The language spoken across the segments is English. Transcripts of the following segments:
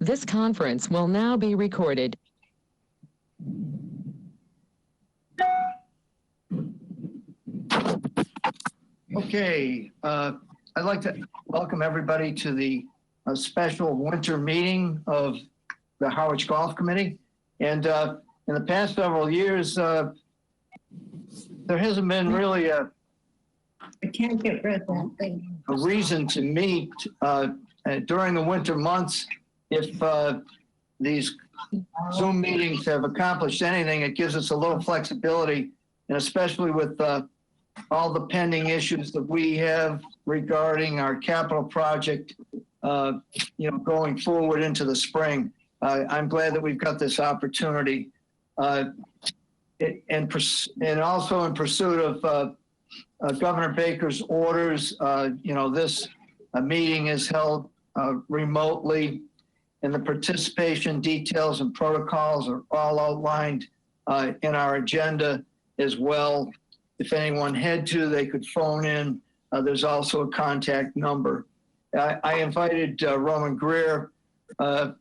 This conference will now be recorded. Okay, I'd like to welcome everybody to the special winter meeting of the Harwich Golf Committee. And in the past several years, there hasn't been really I can't get rid of that thing. a reason to meet during the winter months. If these Zoom meetings have accomplished anything, it gives us a little flexibility, and especially with all the pending issues that we have regarding our capital project, going forward into the spring. I'm glad that we've got this opportunity, and also in pursuit of Governor Baker's orders. This meeting is held remotely, and the participation details and protocols are all outlined in our agenda as well. If anyone had to, they could phone in. There's also a contact number. I invited Roman Greer, of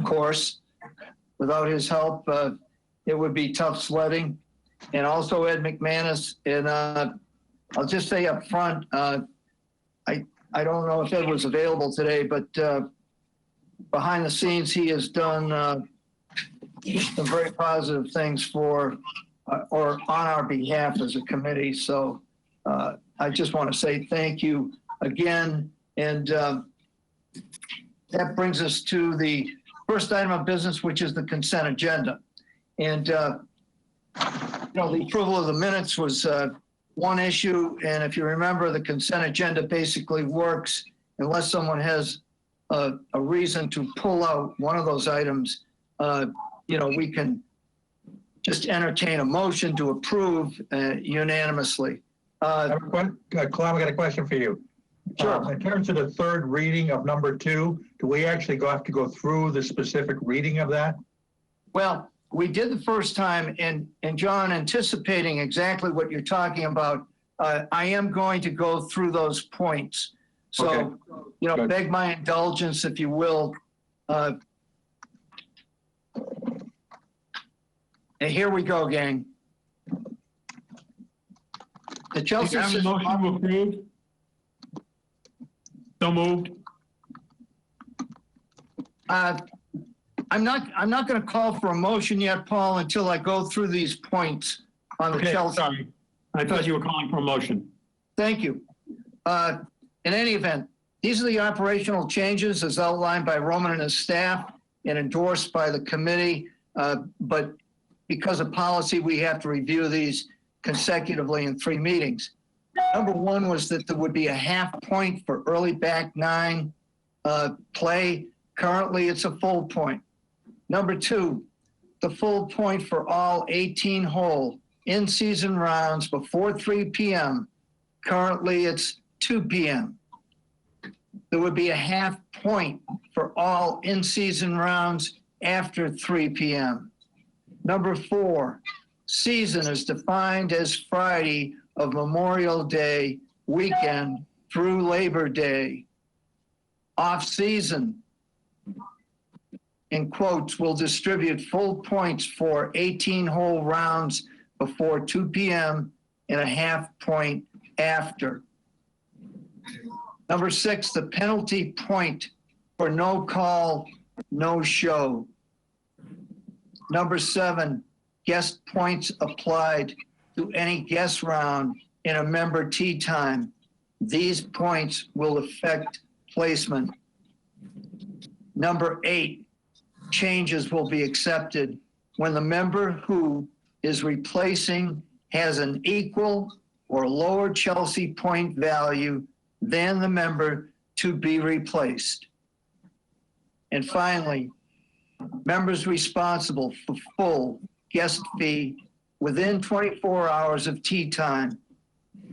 course. Without his help, it would be tough sledding. And also Ed McManus. And I'll just say up front, I don't know if Ed was available today, but behind the scenes, he has done some very positive things for or on our behalf as a committee. So I just want to say thank you again. And that brings us to the first item of business, which is the consent agenda. And the approval of the minutes was one issue. And if you remember, the consent agenda basically works unless someone has a reason to pull out one of those items. We can just entertain a motion to approve unanimously. Clem, I got a question for you. Sure. In terms of the third reading of number 2, do we actually have to go through the specific reading of that? Well, we did the first time, and John, anticipating exactly what you're talking about, I am going to go through those points. So, Okay. Good. Beg my indulgence, if you will. And here we go, gang. The Chelsea Do you have a system. motion to approve? So moved. I'm not going to call for a motion yet, Paul, until I go through these points on the Okay, Chelsea. sorry. I thought you were calling for a motion. Thank you. In any event, these are the operational changes as outlined by Roman and his staff and endorsed by the committee. But because of policy, we have to review these consecutively in 3 meetings. Number 1 was that there would be a half point for early back 9 play. Currently, it's a full point. Number 2, the full point for all 18-hole in-season rounds before 3 p.m. Currently, it's 2 p.m. There would be a half point for all in-season rounds after 3 p.m. Number 4, season is defined as Friday of Memorial Day weekend through Labor Day. Off-season, in quotes, will distribute full points for 18-hole rounds before 2 p.m. and a half point after. Number 6, the penalty point for no call, no show. Number 7, guest points applied to any guest round in a member tee time. These points will affect placement. Number 8, changes will be accepted when the member who is replacing has an equal or lower Chelsea point value than the member to be replaced. And finally, members responsible for full guest fee within 24 hours of tee time.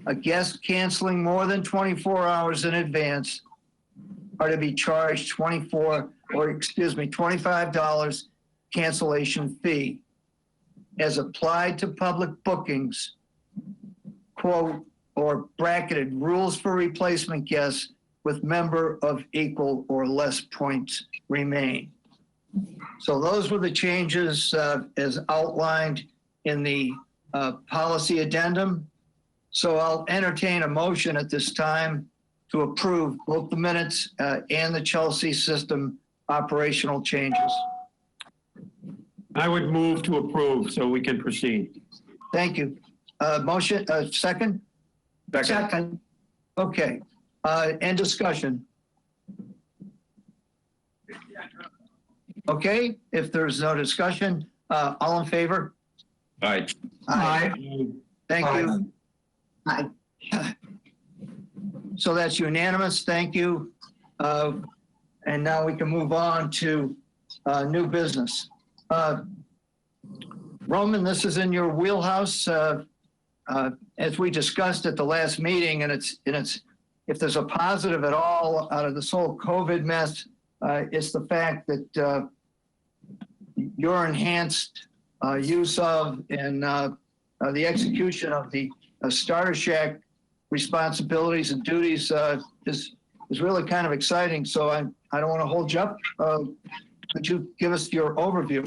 A guest canceling more than 24 hours in advance are to be charged $25 cancellation fee. As applied to public bookings, quote, or bracketed rules for replacement guests with member of equal or less points remain. So those were the changes as outlined in the policy addendum. So I'll entertain a motion at this time to approve both the minutes and the Chelsea system operational changes. I would move to approve so we can proceed. Thank you. Motion, second? Second. Okay. And discussion. Okay, if there's no discussion, all in favor? Aye. Aye. Thank Aye. you. Aye. So that's unanimous. Thank you. And now we can move on to new business. Roman, this is in your wheelhouse. As we discussed at the last meeting, and it's if there's a positive at all out of this whole COVID mess, it's the fact that your enhanced use of and the execution of the Starter Shack responsibilities and duties is really kind of exciting. So I don't want to hold you up. Could you give us your overview?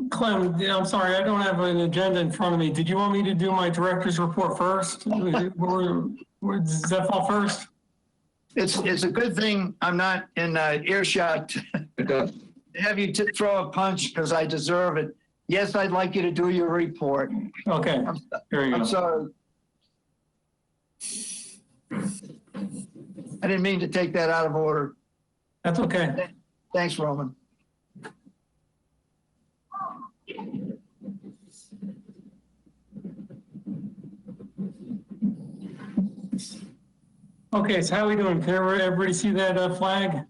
Clem, I'm sorry, I don't have an agenda in front of me. Did you want me to do my director's report first? Does that fall first? It's a good thing I'm not in earshot to have you throw a punch because I deserve it. Yes, I'd like you to do your report. Okay, here you I'm go. sorry. I didn't mean to take that out of order. That's okay. Thanks, Roman. Okay, so how are we doing? Can everybody see that flag?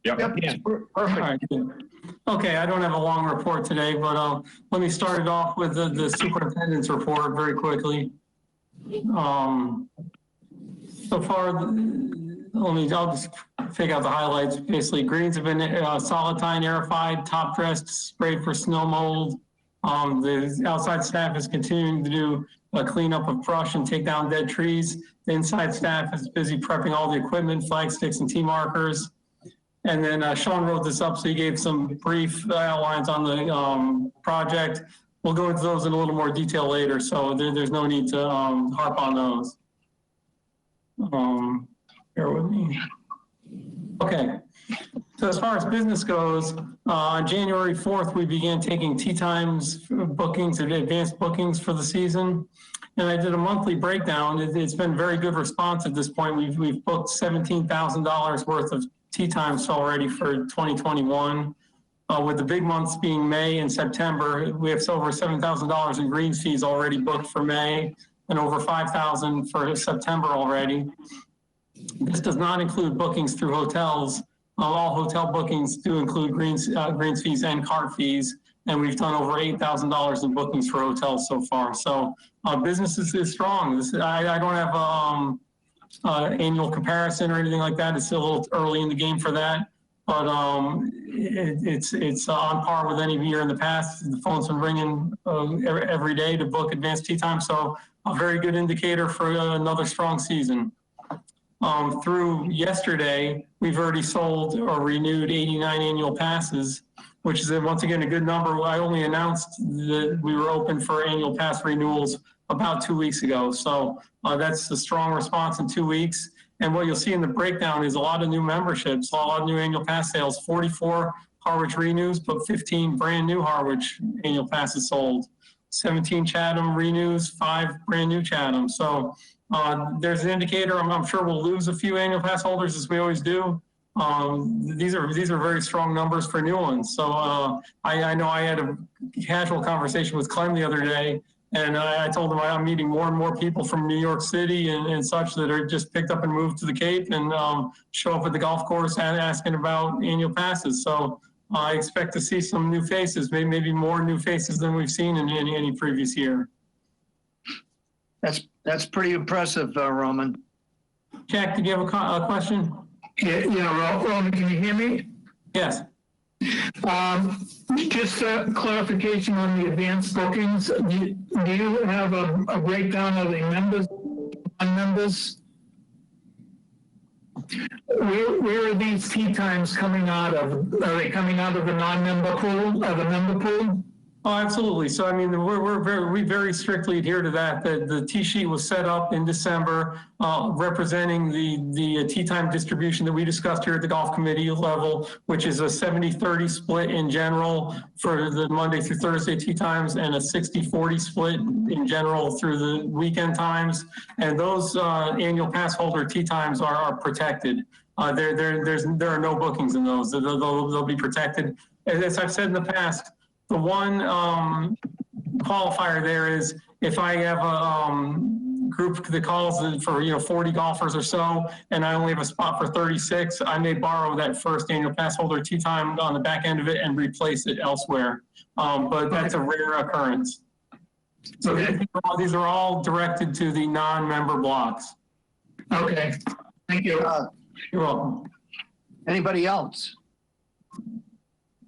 Yep, Yeah. All perfect. right, good. Okay, I don't have a long report today, but let me start it off with the superintendent's report very quickly. So far, I'll just pick out the highlights. Basically, greens have been solid tine aerified, top dressed, sprayed for snow mold. The outside staff is continuing to do a cleanup of brush and take down dead trees. The inside staff is busy prepping all the equipment, flag sticks and tee markers. And then Sean wrote this up, so he gave some brief outlines on the project. We'll go into those in a little more detail later, so there's no need to harp on those. Bear with me. Okay, so as far as business goes, on January 4th, we began taking tee times bookings and advanced bookings for the season. And I did a monthly breakdown. It's been very good response at this point. We've booked $17,000 worth of tee times already for 2021. With the big months being May and September, we have over $7,000 in greens fees already booked for May and over $5,000 for September already. This does not include bookings through hotels. All hotel bookings do include greens fees and cart fees, and we've done over $8,000 in bookings for hotels so far. So business is strong. I don't have annual comparison or anything like that. It's still a little early in the game for that, but it's on par with any year in the past. The phone's been ringing every day to book advanced tee time, so a very good indicator for another strong season. Through yesterday, we've already sold or renewed 89 annual passes, which is once again a good number. I only announced that we were open for annual pass renewals about 2 weeks ago. So that's a strong response in 2 weeks. And what you'll see in the breakdown is a lot of new memberships, a lot of new annual pass sales, 44 Harwich renews, but 15 brand new Harwich annual passes sold, 17 Chatham renews, 5 brand new Chatham. So there's an indicator. I'm sure we'll lose a few annual pass holders as we always do. These are very strong numbers for new ones. So I know I had a casual conversation with Clem the other day, and I told him I'm meeting more and more people from New York City and such that are just picked up and moved to the Cape and show up at the golf course asking about annual passes. So I expect to see some new faces, maybe more new faces than we've seen in any previous year. That's pretty impressive, Roman. Jack, did you have a question? Yeah, Roman, can you hear me? Yes. Just a clarification on the advanced bookings. Do you have a breakdown of the members, non-members? Where are these tee times coming out of? Are they coming out of the non-member pool, the member pool? Oh, absolutely. So, I mean, we very strictly adhere to that. The tee sheet was set up in December, representing the tee time distribution that we discussed here at the golf committee level, which is a 70-30 split in general for the Monday through Thursday tee times and a 60-40 split in general through the weekend times. And those annual pass holder tee times are protected. There are no bookings in those. They'll be protected. As I've said in the past, the one qualifier there is if I have a group that calls for 40 golfers or so, and I only have a spot for 36, I may borrow that first annual pass holder tee time on the back end of it and replace it elsewhere. But that's a rare occurrence. So these are all directed to the non-member blocks. Okay, thank you. You're welcome. Anybody else?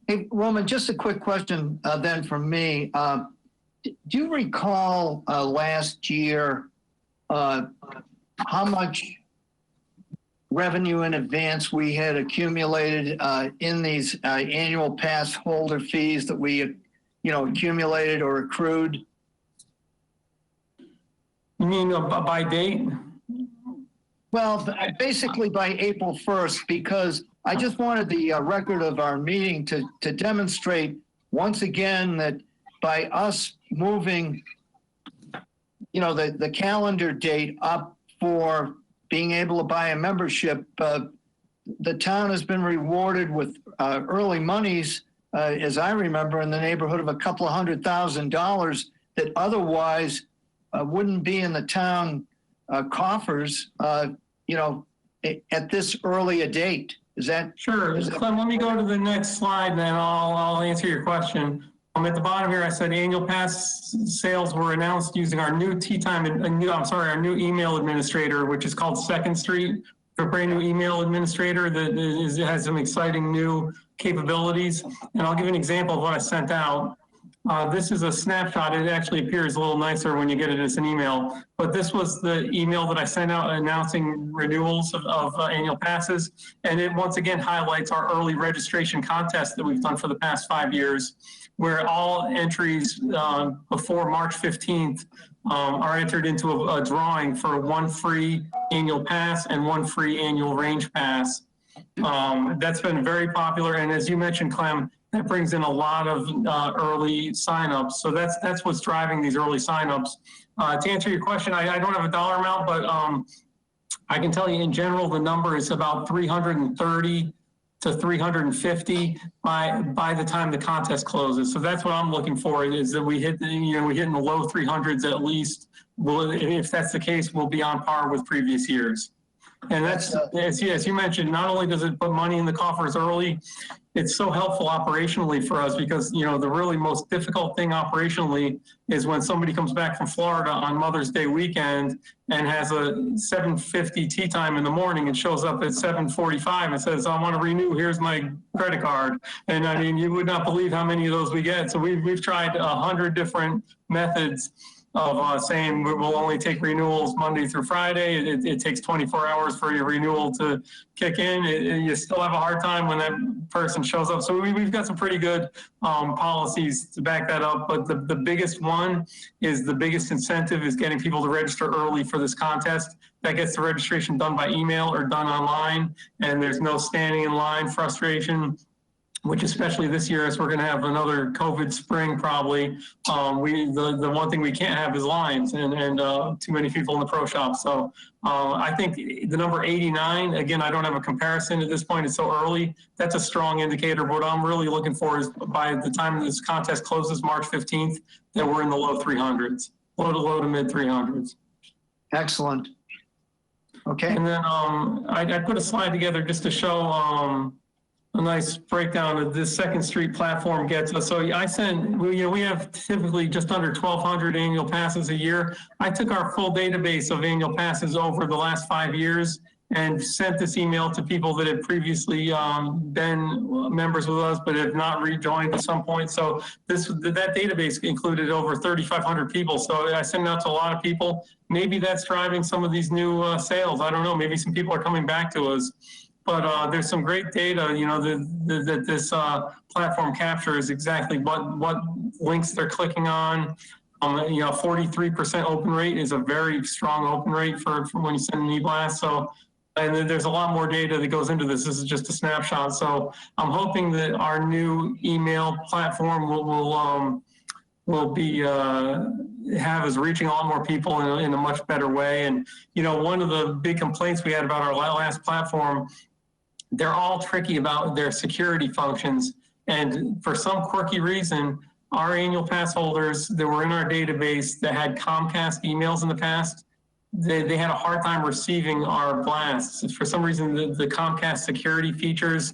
Hey, Roman, just a quick question then from me. Do you recall last year how much revenue in advance we had accumulated in these annual pass holder fees that we, accumulated or accrued? You mean by date? Well, basically by April 1st, because I just wanted the record of our meeting to demonstrate once again that by us moving, the calendar date up for being able to buy a membership, the town has been rewarded with early monies, as I remember, in the neighborhood of a couple of $100,000 that otherwise wouldn't be in the town coffers, at this early a date. Is that sure? Clem, let me go to the next slide, and then I'll answer your question. At the bottom here, I said annual pass sales were announced using our new our new email administrator, which is called Second Street. A brand new email administrator that has some exciting new capabilities. And I'll give you an example of what I sent out. This is a snapshot. It actually appears a little nicer when you get it as an email. But this was the email that I sent out announcing renewals of annual passes. And it once again highlights our early registration contest that we've done for the past 5 years, where all entries before March 15th are entered into a drawing for 1 free annual pass and 1 free annual range pass. That's been very popular. And as you mentioned, Clem, that brings in a lot of early signups. So that's what's driving these early signups. To answer your question, I don't have a dollar amount, but I can tell you in general, the number is about 330 to 350 by the time the contest closes. So that's what I'm looking for, is that we hit in the low 300s at least. If that's the case, we'll be on par with previous years. And that's, as you mentioned, not only does it put money in the coffers early, it's so helpful operationally for us because, the really most difficult thing operationally is when somebody comes back from Florida on Mother's Day weekend and has a 7:50 tee time in the morning and shows up at 7:45 and says, I want to renew, here's my credit card. And I mean, you would not believe how many of those we get. So we've tried 100 different methods of saying we'll only take renewals Monday through Friday. It takes 24 hours for your renewal to kick in. You still have a hard time when that person shows up. So we've got some pretty good policies to back that up. But the biggest one is the biggest incentive is getting people to register early for this contest. That gets the registration done by email or done online. And there's no standing in line frustration, which especially this year, as we're going to have another COVID spring probably, the one thing we can't have is lines and too many people in the pro shop. So I think the number 89, again, I don't have a comparison at this point, it's so early. That's a strong indicator. What I'm really looking for is by the time this contest closes March 15th, that we're in the low 300s, low to mid 300s. Excellent. Okay. And then I put a slide together just to show a nice breakdown of this Second Street platform gets us. So we have typically just under 1,200 annual passes a year. I took our full database of annual passes over the last 5 years, and sent this email to people that had previously been members with us but have not rejoined at some point. So that database included over 3,500 people. So I sent it out to a lot of people. Maybe that's driving some of these new sales. I don't know. Maybe some people are coming back to us. But there's some great data, you know, that this platform captures exactly what links they're clicking on. You know, 43% open rate is a very strong open rate for when you send an e-blast. So, and then there's a lot more data that goes into this. This is just a snapshot. So I'm hoping that our new email platform will be have us reaching a lot more people in a much better way. And, you know, one of the big complaints we had about our last platform, they're all tricky about their security functions. And for some quirky reason, our annual pass holders that were in our database that had Comcast emails in the past, they had a hard time receiving our blasts. For some reason, the Comcast security features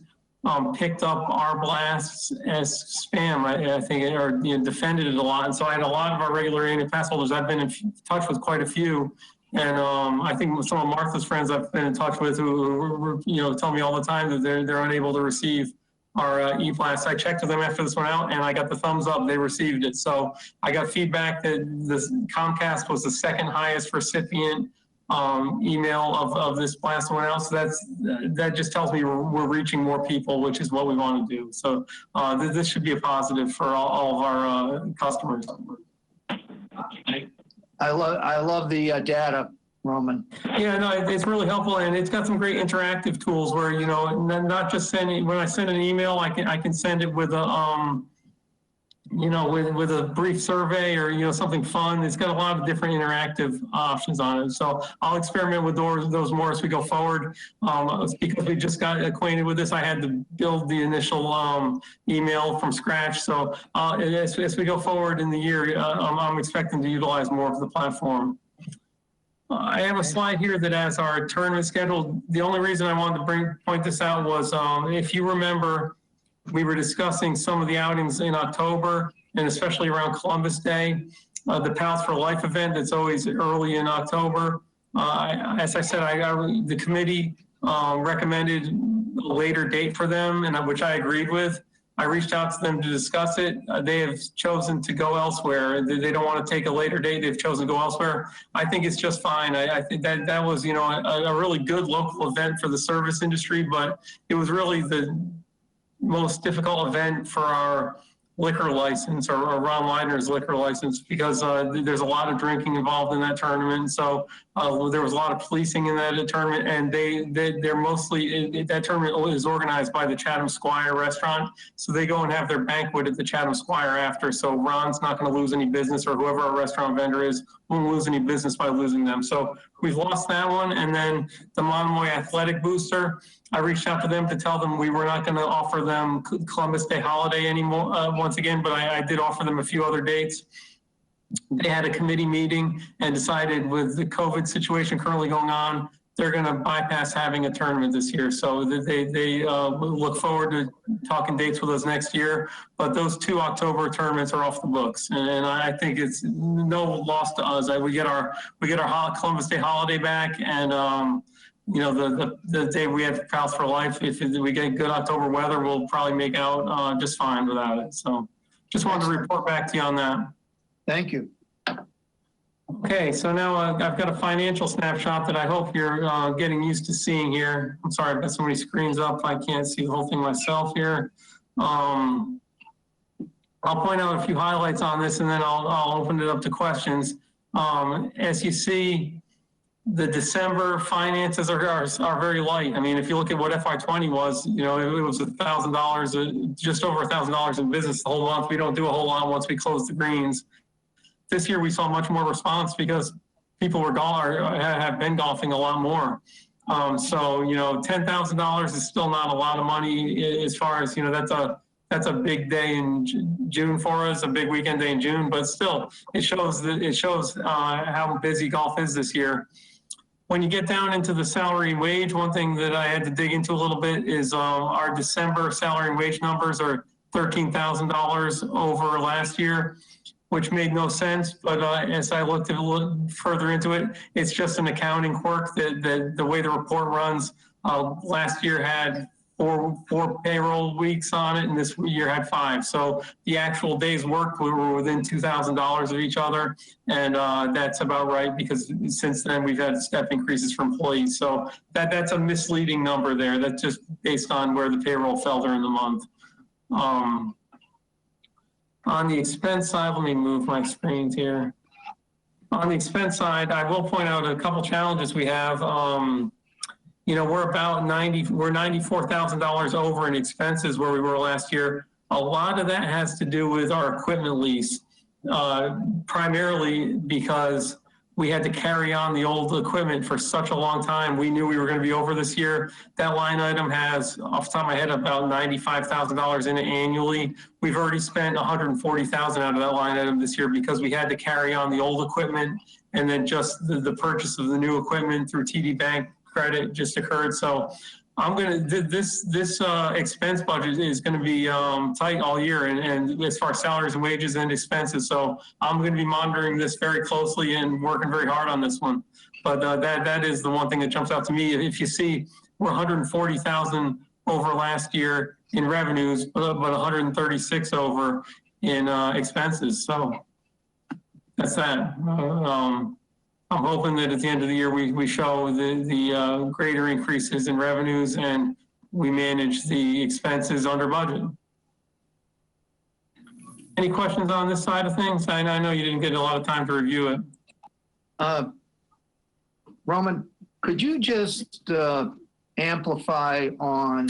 picked up our blasts as spam, I think, or defended it a lot. And so I had a lot of our regular annual pass holders. I've been in touch with quite a few. And I think some of Martha's friends I've been in touch with who tell me all the time that they're unable to receive our e-blast. I checked with them after this went out, and I got the thumbs up. They received it. So I got feedback that this Comcast was the second highest recipient email of this blast went out. So that just tells me we're reaching more people, which is what we want to do. So this should be a positive for all of our customers. I love the data, Roman. Yeah, no, it's really helpful, and it's got some great interactive tools where, you know, not just sending, when I send an email, I can send it with a, with a brief survey or, something fun. It's got a lot of different interactive options on it. So I'll experiment with those more as we go forward. Because we just got acquainted with this, I had to build the initial email from scratch. So as we go forward in the year, I'm expecting to utilize more of the platform. I have a slide here that has our tournament schedule. The only reason I wanted to point this out was, if you remember, we were discussing some of the outings in October, and especially around Columbus Day, the Pals for Life event that's always early in October. As I said, the committee recommended a later date for them, and which I agreed with. I reached out to them to discuss it. They have chosen to go elsewhere. They don't want to take a later date. They've chosen to go elsewhere. I think it's just fine. I think that was, a really good local event for the service industry, but it was really the most difficult event for our liquor license or Ron Leidner's liquor license, because there's a lot of drinking involved in that tournament. So there was a lot of policing in that tournament, and they're mostly, that tournament is organized by the Chatham Squire restaurant. So they go and have their banquet at the Chatham Squire after. So Ron's not going to lose any business, or whoever our restaurant vendor is won't lose any business by losing them. So we've lost that one. And then the Monomoy Athletic Booster, I reached out to them to tell them we were not going to offer them Columbus Day holiday anymore, once again, but I did offer them a few other dates. They had a committee meeting and decided, with the COVID situation currently going on, they're going to bypass having a tournament this year. So they look forward to talking dates with us next year. But those 2 October tournaments are off the books, and I think it's no loss to us. We get our Columbus Day holiday back, and the day we have Pals for Life, if we get good October weather, we'll probably make out just fine without it. So just wanted to report back to you on that. Thank you. Okay, so now I've got a financial snapshot that I hope you're getting used to seeing here. I'm sorry, I've got so many screens up, I can't see the whole thing myself here. I'll point out a few highlights on this, and then I'll open it up to questions. As you see, the December finances are very light. I mean, if you look at what FY20 was, it was $1,000, just over $1,000 in business the whole month. We don't do a whole lot once we close the greens. This year we saw much more response because people have been golfing a lot more. So $10,000 is still not a lot of money, as far as, that's a big day in June for us, a big weekend day in June, but still it shows how busy golf is this year. When you get down into the salary and wage, one thing that I had to dig into a little bit is our December salary and wage numbers are $13,000 over last year. which made no sense. But as I looked a little further into it, it's just an accounting quirk that the way the report runs. Last year had four payroll weeks on it, and this year had 5. So the actual days worked were within $2,000 of each other, and that's about right, because since then we've had step increases for employees. So that's a misleading number there. That's just based on where the payroll fell during the month. On the expense side, let me move my screens here. On the expense side, I will point out a couple challenges we have. You know, we're about we're $94,000 over in expenses where we were last year. A lot of that has to do with our equipment lease, primarily because we had to carry on the old equipment for such a long time. We knew we were going to be over this year. That line item has, off the top of my head, about $95,000 in it annually. We've already spent $140,000 out of that line item this year because we had to carry on the old equipment, and then just the purchase of the new equipment through TD Bank credit just occurred. So I'm going to, this expense budget is going to be tight all year, and as far as salaries and wages and expenses. So I'm going to be monitoring this very closely and working very hard on this one. But that is the one thing that jumps out to me. If you see, we're 140,000 over last year in revenues, but 136 over in expenses. So that's that. I'm hoping that at the end of the year, we show the greater increases in revenues and we manage the expenses under budget. Any questions on this side of things? I know you didn't get a lot of time to review it. Roman, could you just amplify on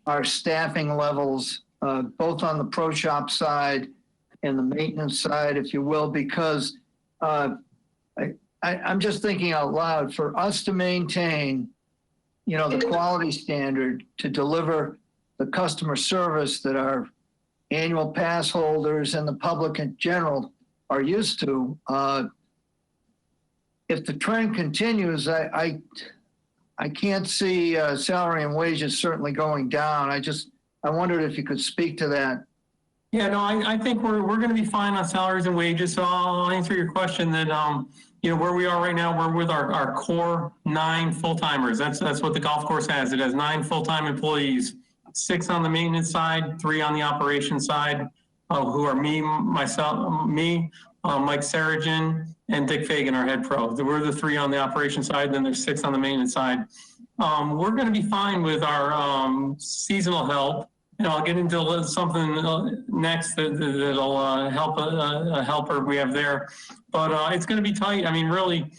our staffing levels, both on the pro shop side and the maintenance side, if you will, because I'm just thinking out loud, for us to maintain, you know, the quality standard to deliver the customer service that our annual pass holders and the public in general are used to. If the trend continues, I can't see salary and wages certainly going down. I wondered if you could speak to that. Yeah, no, I think we're going to be fine on salaries and wages. So I'll answer your question that, you know, where we are right now, we're with our core 9 full-timers. That's what the golf course has. It has 9 full-time employees, 6 on the maintenance side, 3 on the operations side, who are Mike Saragin, and Dick Fagan, our head pro. We're the 3 on the operations side, and then there's 6 on the maintenance side. We're going to be fine with our seasonal help. And I'll get into something next that'll help a helper we have there. But it's going to be tight. I mean, really,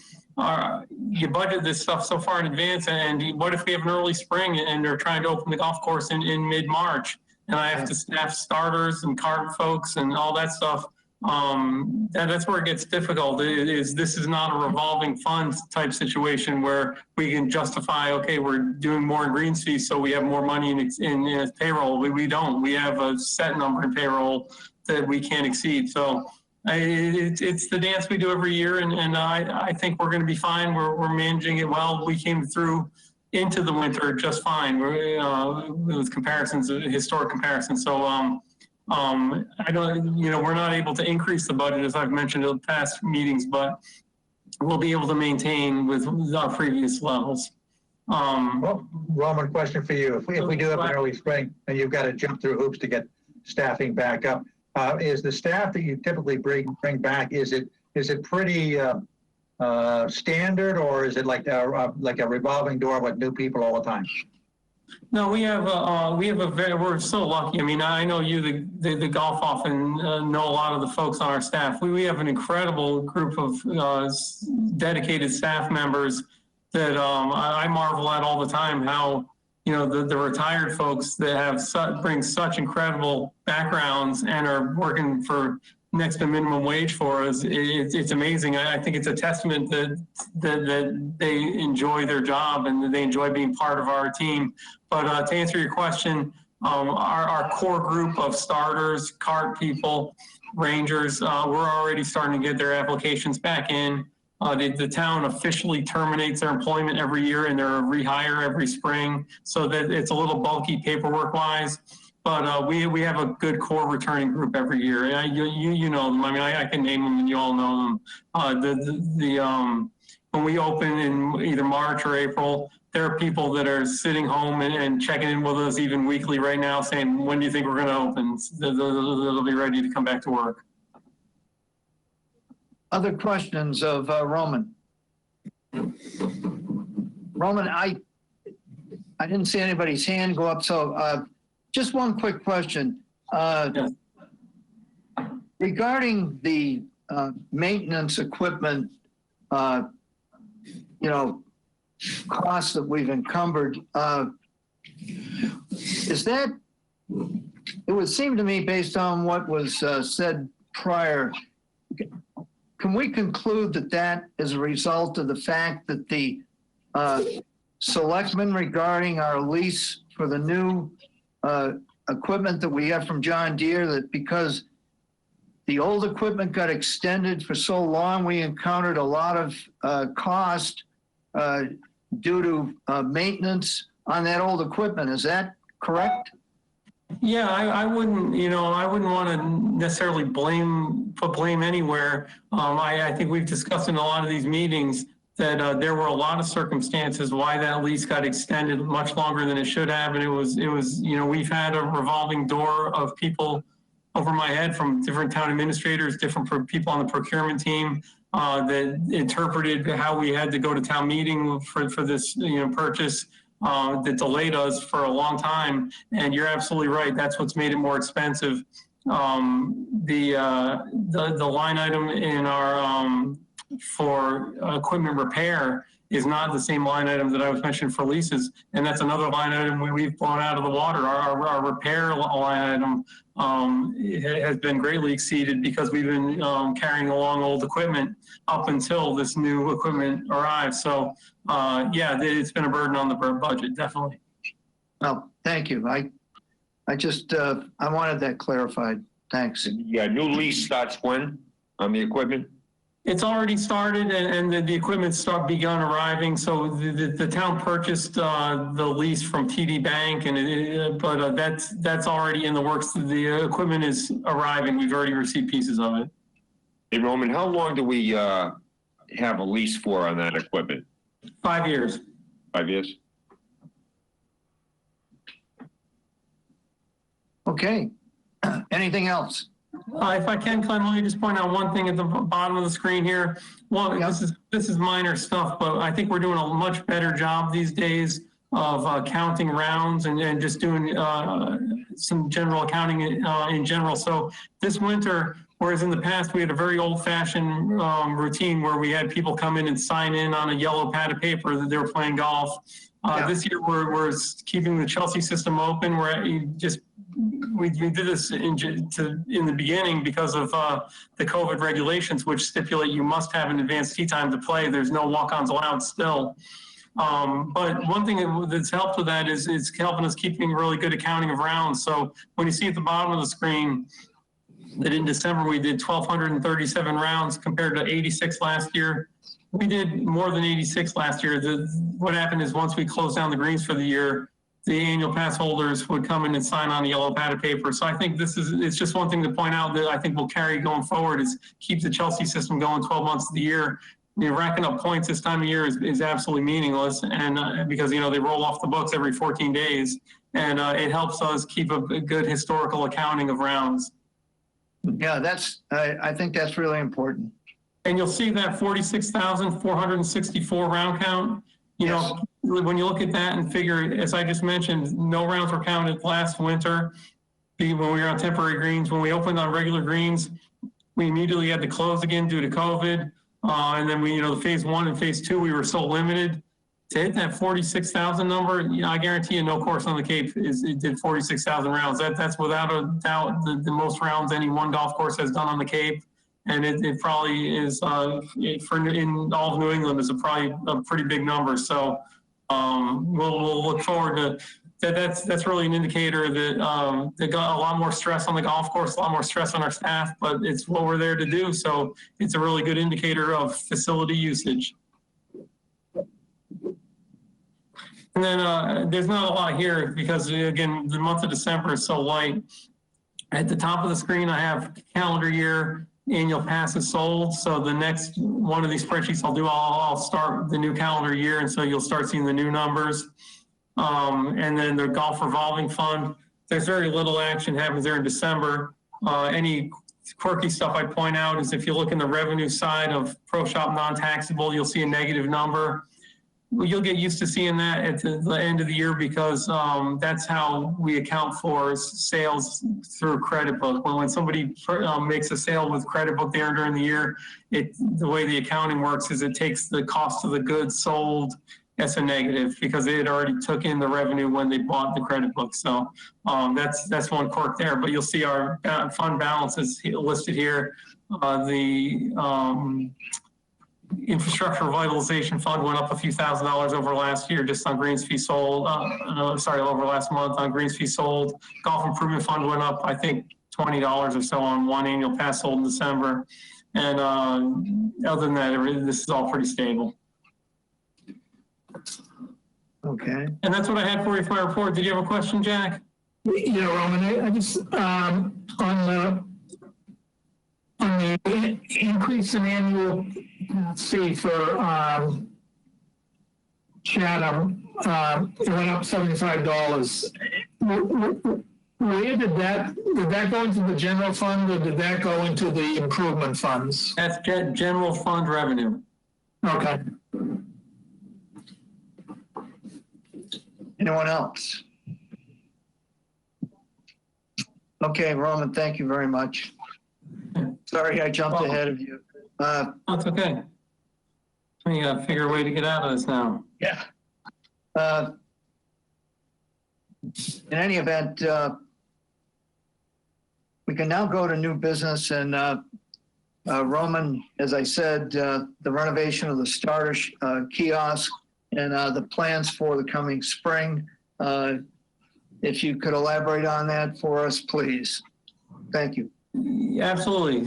you budget this stuff so far in advance, and what if we have an early spring and they're trying to open the golf course in mid-March, and I have to staff starters and cart folks and all that stuff. That's where it gets difficult. This is not a revolving funds type situation where we can justify, okay, we're doing more in greens fees, so we have more money in payroll. We don't. We have a set number in payroll that we can't exceed. So it's the dance we do every year, and I think we're going to be fine. We're managing it well. We came through into the winter just fine. With comparisons, historic comparisons. So. I don't, you know, we're not able to increase the budget, as I've mentioned in past meetings, but we'll be able to maintain with our previous levels. Well, Roman, question for you. If we do have an early spring and you've got to jump through hoops to get staffing back up, is the staff that you typically bring back, is it pretty standard, or is it like a revolving door with new people all the time? No, we're so lucky. I mean, I know you, the golf often know a lot of the folks on our staff. We have an incredible group of dedicated staff members that I marvel at all the time, how, you know, the retired folks that have bring such incredible backgrounds and are working for next to minimum wage for us. It's amazing. I think it's a testament that they enjoy their job and that they enjoy being part of our team. But to answer your question, our core group of starters, cart people, rangers, we're already starting to get their applications back in. The town officially terminates their employment every year, and they're a rehire every spring, so that it's a little bulky paperwork-wise. But we have a good core returning group every year. You know them. I mean, I can name them, and you all know them. When we open in either March or April, there are people that are sitting home and checking in with us even weekly right now, saying, "When do you think we're going to open?" They'll be ready to come back to work. Other questions of Roman? Roman, I didn't see anybody's hand go up, so just one quick question. Yes. Regarding the maintenance equipment, costs that we've encumbered, is that, it would seem to me based on what was said prior, can we conclude that that is a result of the fact that the selectmen regarding our lease for the new equipment that we have from John Deere, that because the old equipment got extended for so long, we encountered a lot of cost due to maintenance on that old equipment. Is that correct? Yeah, I wouldn't want to necessarily put blame anywhere. I think we've discussed in a lot of these meetings that there were a lot of circumstances why that lease got extended much longer than it should have. And it was, we've had a revolving door of people over my head from different town administrators, different people on the procurement team that interpreted how we had to go to town meeting for this purchase that delayed us for a long time. And you're absolutely right. That's what's made it more expensive. The line item in our for equipment repair is not the same line item that I was mentioning for leases. And that's another line item we've blown out of the water. Our repair line item has been greatly exceeded because we've been carrying along old equipment up until this new equipment arrives. So yeah, it's been a burden on the budget, definitely. Well, thank you. I just, I wanted that clarified. Thanks. Yeah, new lease starts when on the equipment? It's already started, and the equipment's begun arriving. So the town purchased the lease from TD Bank, but that's already in the works. The equipment is arriving. We've already received pieces of it. Hey, Roman, how long do we have a lease for on that equipment? 5 years. 5 years? Okay. Anything else? If I can, Clem, let me just point out one thing at the bottom of the screen here. Well, Yep. this is minor stuff, but I think we're doing a much better job these days of counting rounds and just doing some general accounting in general. So this winter, whereas in the past we had a very old-fashioned routine where we had people come in and sign in on a yellow pad of paper that they were playing golf. This year we're keeping the Chelsea system open. We did this in the beginning because of the COVID regulations, which stipulate you must have an advanced tee time to play. There's no walk-ons allowed still. But one thing that's helped with that is it's helping us keeping really good accounting of rounds. So when you see at the bottom of the screen that in December we did 1,237 rounds compared to 86 last year, we did more than 86 last year. What happened is once we closed down the greens for the year, the annual pass holders would come in and sign on a yellow pad of paper. So I think it's just one thing to point out that I think we'll carry going forward is keep the Chelsea system going 12 months of the year. Racking up points this time of year is absolutely meaningless, and because they roll off the books every 14 days, and it helps us keep a good historical accounting of rounds. Yeah, I think that's really important. And you'll see that 46,464 round count. Yes. When you look at that and figure, as I just mentioned, no rounds were counted last winter when we were on temporary greens. When we opened on regular greens, we immediately had to close again due to COVID. And then the phase 1 and phase 2, we were so limited to hit that 46,000 number. I guarantee you no course on the Cape it did 46,000 rounds. That's without a doubt the most rounds any one golf course has done on the Cape. And it probably is, in all of New England, is probably a pretty big number. So we'll look forward to that. That's really an indicator that they got a lot more stress on the golf course, a lot more stress on our staff, but it's what we're there to do. So it's a really good indicator of facility usage. And then there's not a lot here because, again, the month of December is so light. At the top of the screen, I have calendar year annual passes sold. So the next one of these spreadsheets I'll do, I'll start the new calendar year. And so you'll start seeing the new numbers. And then the golf revolving fund, there's very little action happens there in December. Any quirky stuff I'd point out is if you look in the revenue side of Pro Shop non-taxable, you'll see a negative number. Well, you'll get used to seeing that at the end of the year because that's how we account for sales through credit book. When somebody makes a sale with credit book there during the year, the way the accounting works is it takes the cost of the goods sold as a negative because they had already took in the revenue when they bought the credit book. So that's one quirk there. But you'll see our fund balances listed here. The Infrastructure Revitalization Fund went up a few $1,000s over last year just on greens fee sold. Over last month on greens fee sold. Golf Improvement Fund went up, I think, $20 or so on one annual pass sold in December. And other than that, this is all pretty stable. Okay. And that's what I had for you for my report. Did you have a question, Jack? Yeah, Roman, I just, on the increase in annual fee for Chatham, it went up $75. Where did that go into the general fund or did that go into the improvement funds? That's general fund revenue. Okay. Anyone else? Okay, Roman, thank you very much. Sorry, I jumped ahead of you. That's okay. We gotta figure a way to get out of this now. Yeah. In any event, we can now go to new business and Roman, as I said, the renovation of the starter kiosk and the plans for the coming spring. If you could elaborate on that for us, please. Thank you. Yeah, absolutely.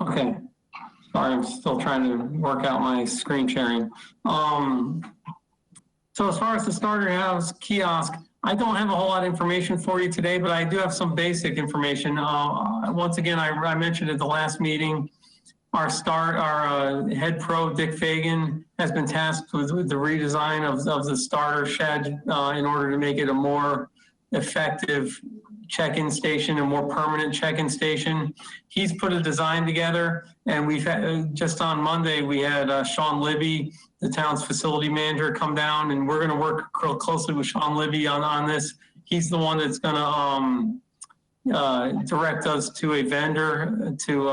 Okay. Sorry, I'm still trying to work out my screen sharing. So as far as the starter house kiosk, I don't have a whole lot of information for you today, but I do have some basic information. Once again, I mentioned at the last meeting, our head pro, Dick Fagan, has been tasked with the redesign of the starter shed in order to make it a more effective check-in station, a more permanent check-in station. He's put a design together, and we've had, just on Monday, we had Sean Libby, the town's facility manager, come down, and we're going to work closely with Sean Libby on this. He's the one that's going to direct us to a vendor to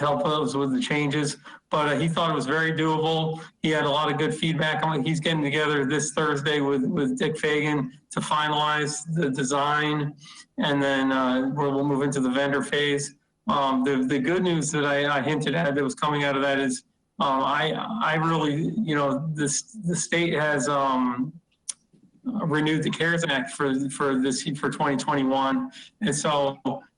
help us with the changes. But he thought it was very doable. He had a lot of good feedback on it. He's getting together this Thursday with Dick Fagan to finalize the design, and then we'll move into the vendor phase. The good news that I hinted at that was coming out of that is I really, the state has renewed the CARES Act for 2021, and so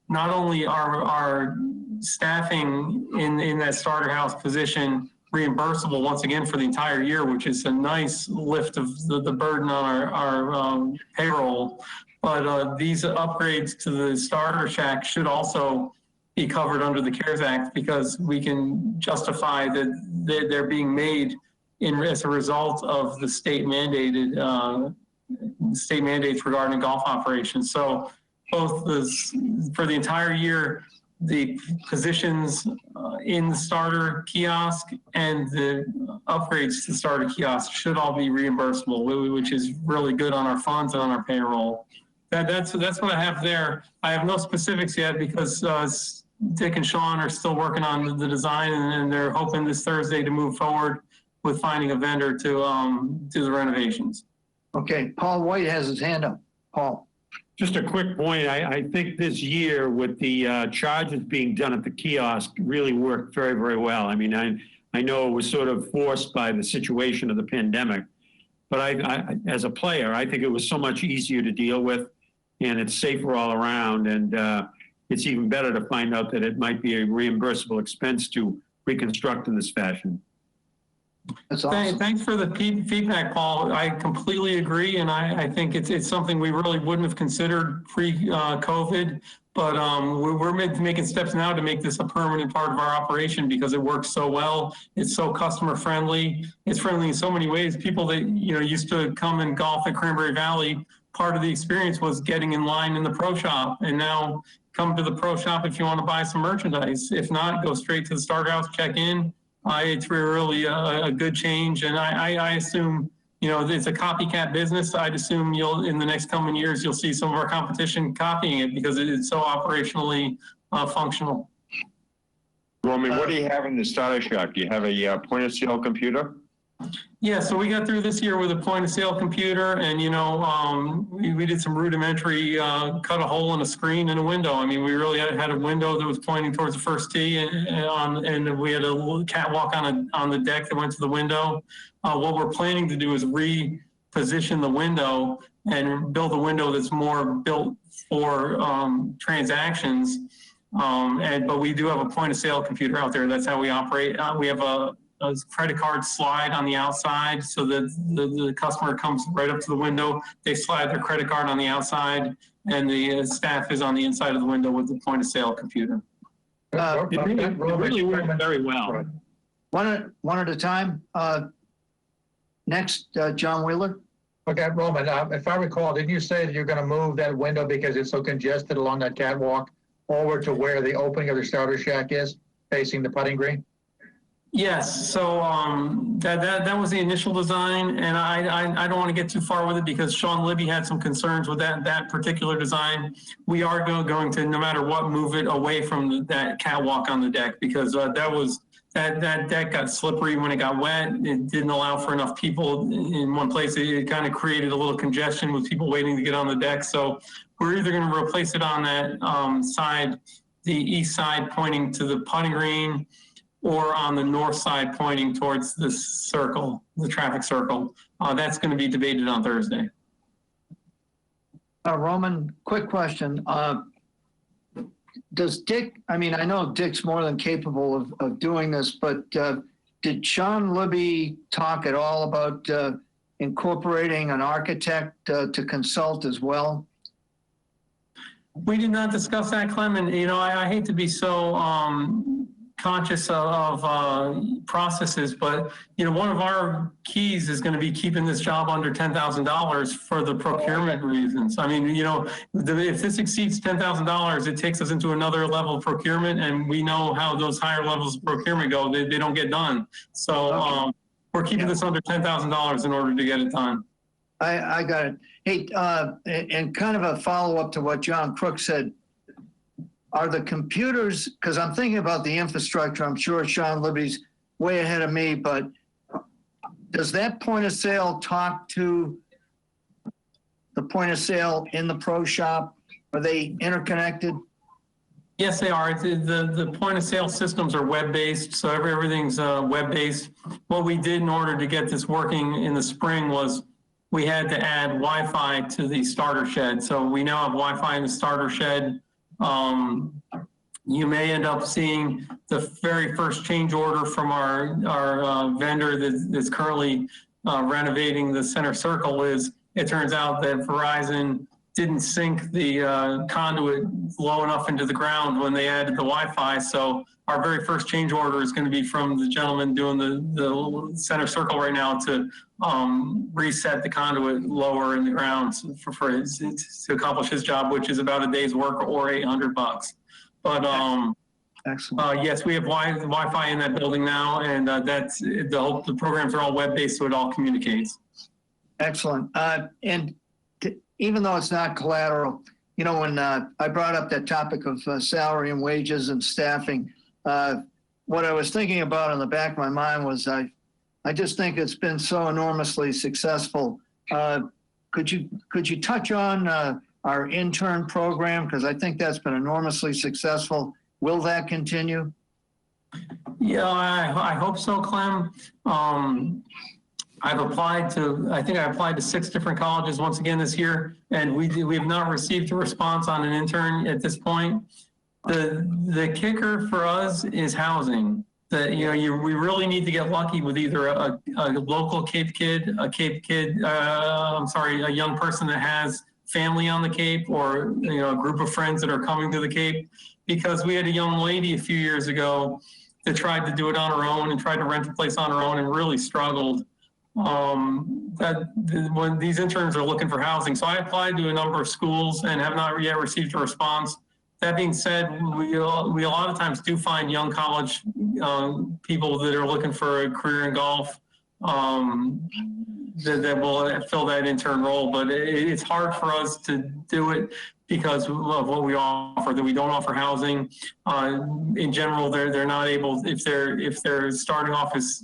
not only are staffing in that starter house position reimbursable once again for the entire year, which is a nice lift of the burden on our payroll, but these upgrades to the starter shack should also be covered under the CARES Act because we can justify that they're being made as a result of the state mandates regarding golf operations. So both for the entire year, the positions in the starter kiosk and the upgrades to the starter kiosk should all be reimbursable, which is really good on our funds and on our payroll. That's what I have there. I have no specifics yet because Dick and Sean are still working on the design, and they're hoping this Thursday to move forward with finding a vendor to do the renovations. Okay, Paul White has his hand up. Paul. Just a quick point. I think this year with the charges being done at the kiosk really worked very, very well. I mean, I know it was sort of forced by the situation of the pandemic, but I as a player, I think it was so much easier to deal with, and it's safer all around. And it's even better to find out that it might be a reimbursable expense to reconstruct in this fashion. That's awesome. Thanks for the feedback, Paul. I completely agree, and I think it's something we really wouldn't have considered pre-COVID, but we're making steps now to make this a permanent part of our operation because it works so well. It's so customer friendly. It's friendly in so many ways. People that used to come and golf at Cranberry Valley, part of the experience was getting in line in the pro shop, and now come to the pro shop if you want to buy some merchandise. If not, go straight to the starter house, check in. It's really a good change, and I assume, it's a copycat business. I'd assume in the next coming years, you'll see some of our competition copying it because it is so operationally functional. Roman, what do you have in the starter shop? Do you have a point of sale computer? Yeah, so we got through this year with a point of sale computer, and we did some rudimentary cut a hole in a screen in a window. I mean, we really had a window that was pointing towards the first tee, and we had a little catwalk on the deck that went to the window. What we're planning to do is reposition the window and build a window that's more built for transactions. But we do have a point of sale computer out there. That's how we operate. We have a credit card slide on the outside so that the customer comes right up to the window. They slide their credit card on the outside, and the staff is on the inside of the window with the point of sale computer. It really works very well. One at a time. Next, John Wheeler. Okay, Roman, if I recall, didn't you say that you're going to move that window because it's so congested along that catwalk over to where the opening of the starter shack is, facing the putting green? Yes, so that was the initial design, and I don't want to get too far with it because Sean Libby had some concerns with that particular design. We are going to, no matter what, move it away from that catwalk on the deck because that deck got slippery when it got wet. It didn't allow for enough people in one place. It kind of created a little congestion with people waiting to get on the deck. So we're either going to replace it on that side, the east side pointing to the putting green, or on the north side pointing towards the circle, the traffic circle. That's going to be debated on Thursday. Roman, quick question. Does Dick, I mean, I know Dick's more than capable of doing this, but did Sean Libby talk at all about incorporating an architect to consult as well? We did not discuss that, Clem, and I hate to be so conscious of processes, but one of our keys is going to be keeping this job under $10,000 for the procurement reasons. I mean, if this exceeds $10,000, it takes us into another level of procurement, and we know how those higher levels of procurement go. They don't get done. So we're keeping this under $10,000 in order to get it done. I got it. Hey, and kind of a follow-up to what John Crook said, are the computers, because I'm thinking about the infrastructure, I'm sure Sean Libby's way ahead of me, but does that point of sale talk to the point of sale in the pro shop? Are they interconnected? Yes, they are. The point of sale systems are web-based, so everything's web-based. What we did in order to get this working in the spring was we had to add Wi-Fi to the starter shed. So we now have Wi-Fi in the starter shed. You may end up seeing the very first change order from our vendor that's currently renovating the center circle. Is it turns out that Verizon didn't sink the conduit low enough into the ground when they added the Wi-Fi. So our very first change order is going to be from the gentleman doing the center circle right now to reset the conduit lower in the ground to accomplish his job, which is about a day's work or $800. But excellent. yes, we have Wi-Fi in that building now, and that's the programs are all web-based, so it all communicates. Excellent. And even though it's not collateral, when I brought up that topic of salary and wages and staffing, what I was thinking about in the back of my mind was I just think it's been so enormously successful. Could you touch on our intern program? Because I think that's been enormously successful. Will that continue? Yeah, I hope so, Clem. I think I applied to 6 different colleges once again this year, and we have not received a response on an intern at this point. The kicker for us is housing. We really need to get lucky with either a local Cape kid, a young person that has family on the Cape, or a group of friends that are coming to the Cape. Because we had a young lady a few years ago that tried to do it on her own and tried to rent a place on her own and really struggled. When these interns are looking for housing, so I applied to a number of schools and have not yet received a response. That being said, we a lot of times do find young college people that are looking for a career in golf that will fill that intern role. But it's hard for us to do it because of what we offer. That we don't offer housing. In general, they're not able, if they're starting off as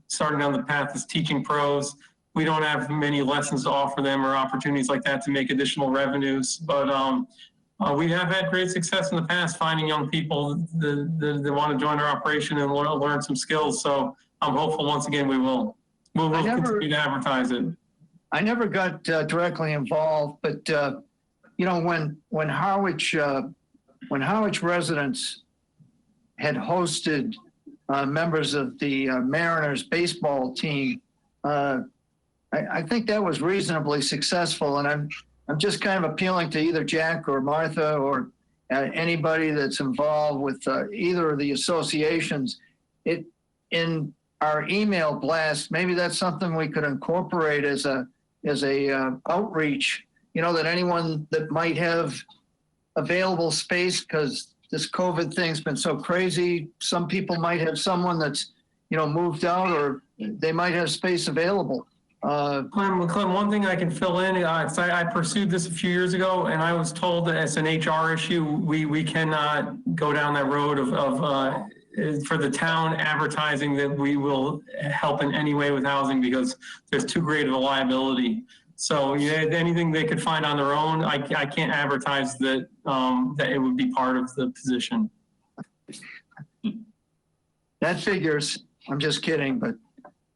starting down the path as teaching pros. We don't have many lessons to offer them or opportunities like that to make additional revenues. But we have had great success in the past finding young people that want to join our operation and learn some skills. So I'm hopeful once again we'll continue to advertise it. I never got directly involved, but when Harwich residents had hosted members of the Mariners baseball team, I think that was reasonably successful, and I'm just kind of appealing to either Jack or Martha or anybody that's involved with either of the associations. In our email blast, maybe that's something we could incorporate as a outreach. That anyone that might have available space, because this COVID thing's been so crazy. Some people might have someone that's moved out, or they might have space available. Clem, one thing I can fill in, I pursued this a few years ago, and I was told that as an HR issue, we cannot go down that road of for the town advertising that we will help in any way with housing, because there's too great of a liability. So anything they could find on their own, I can't advertise that that it would be part of the position. That figures. I'm just kidding, but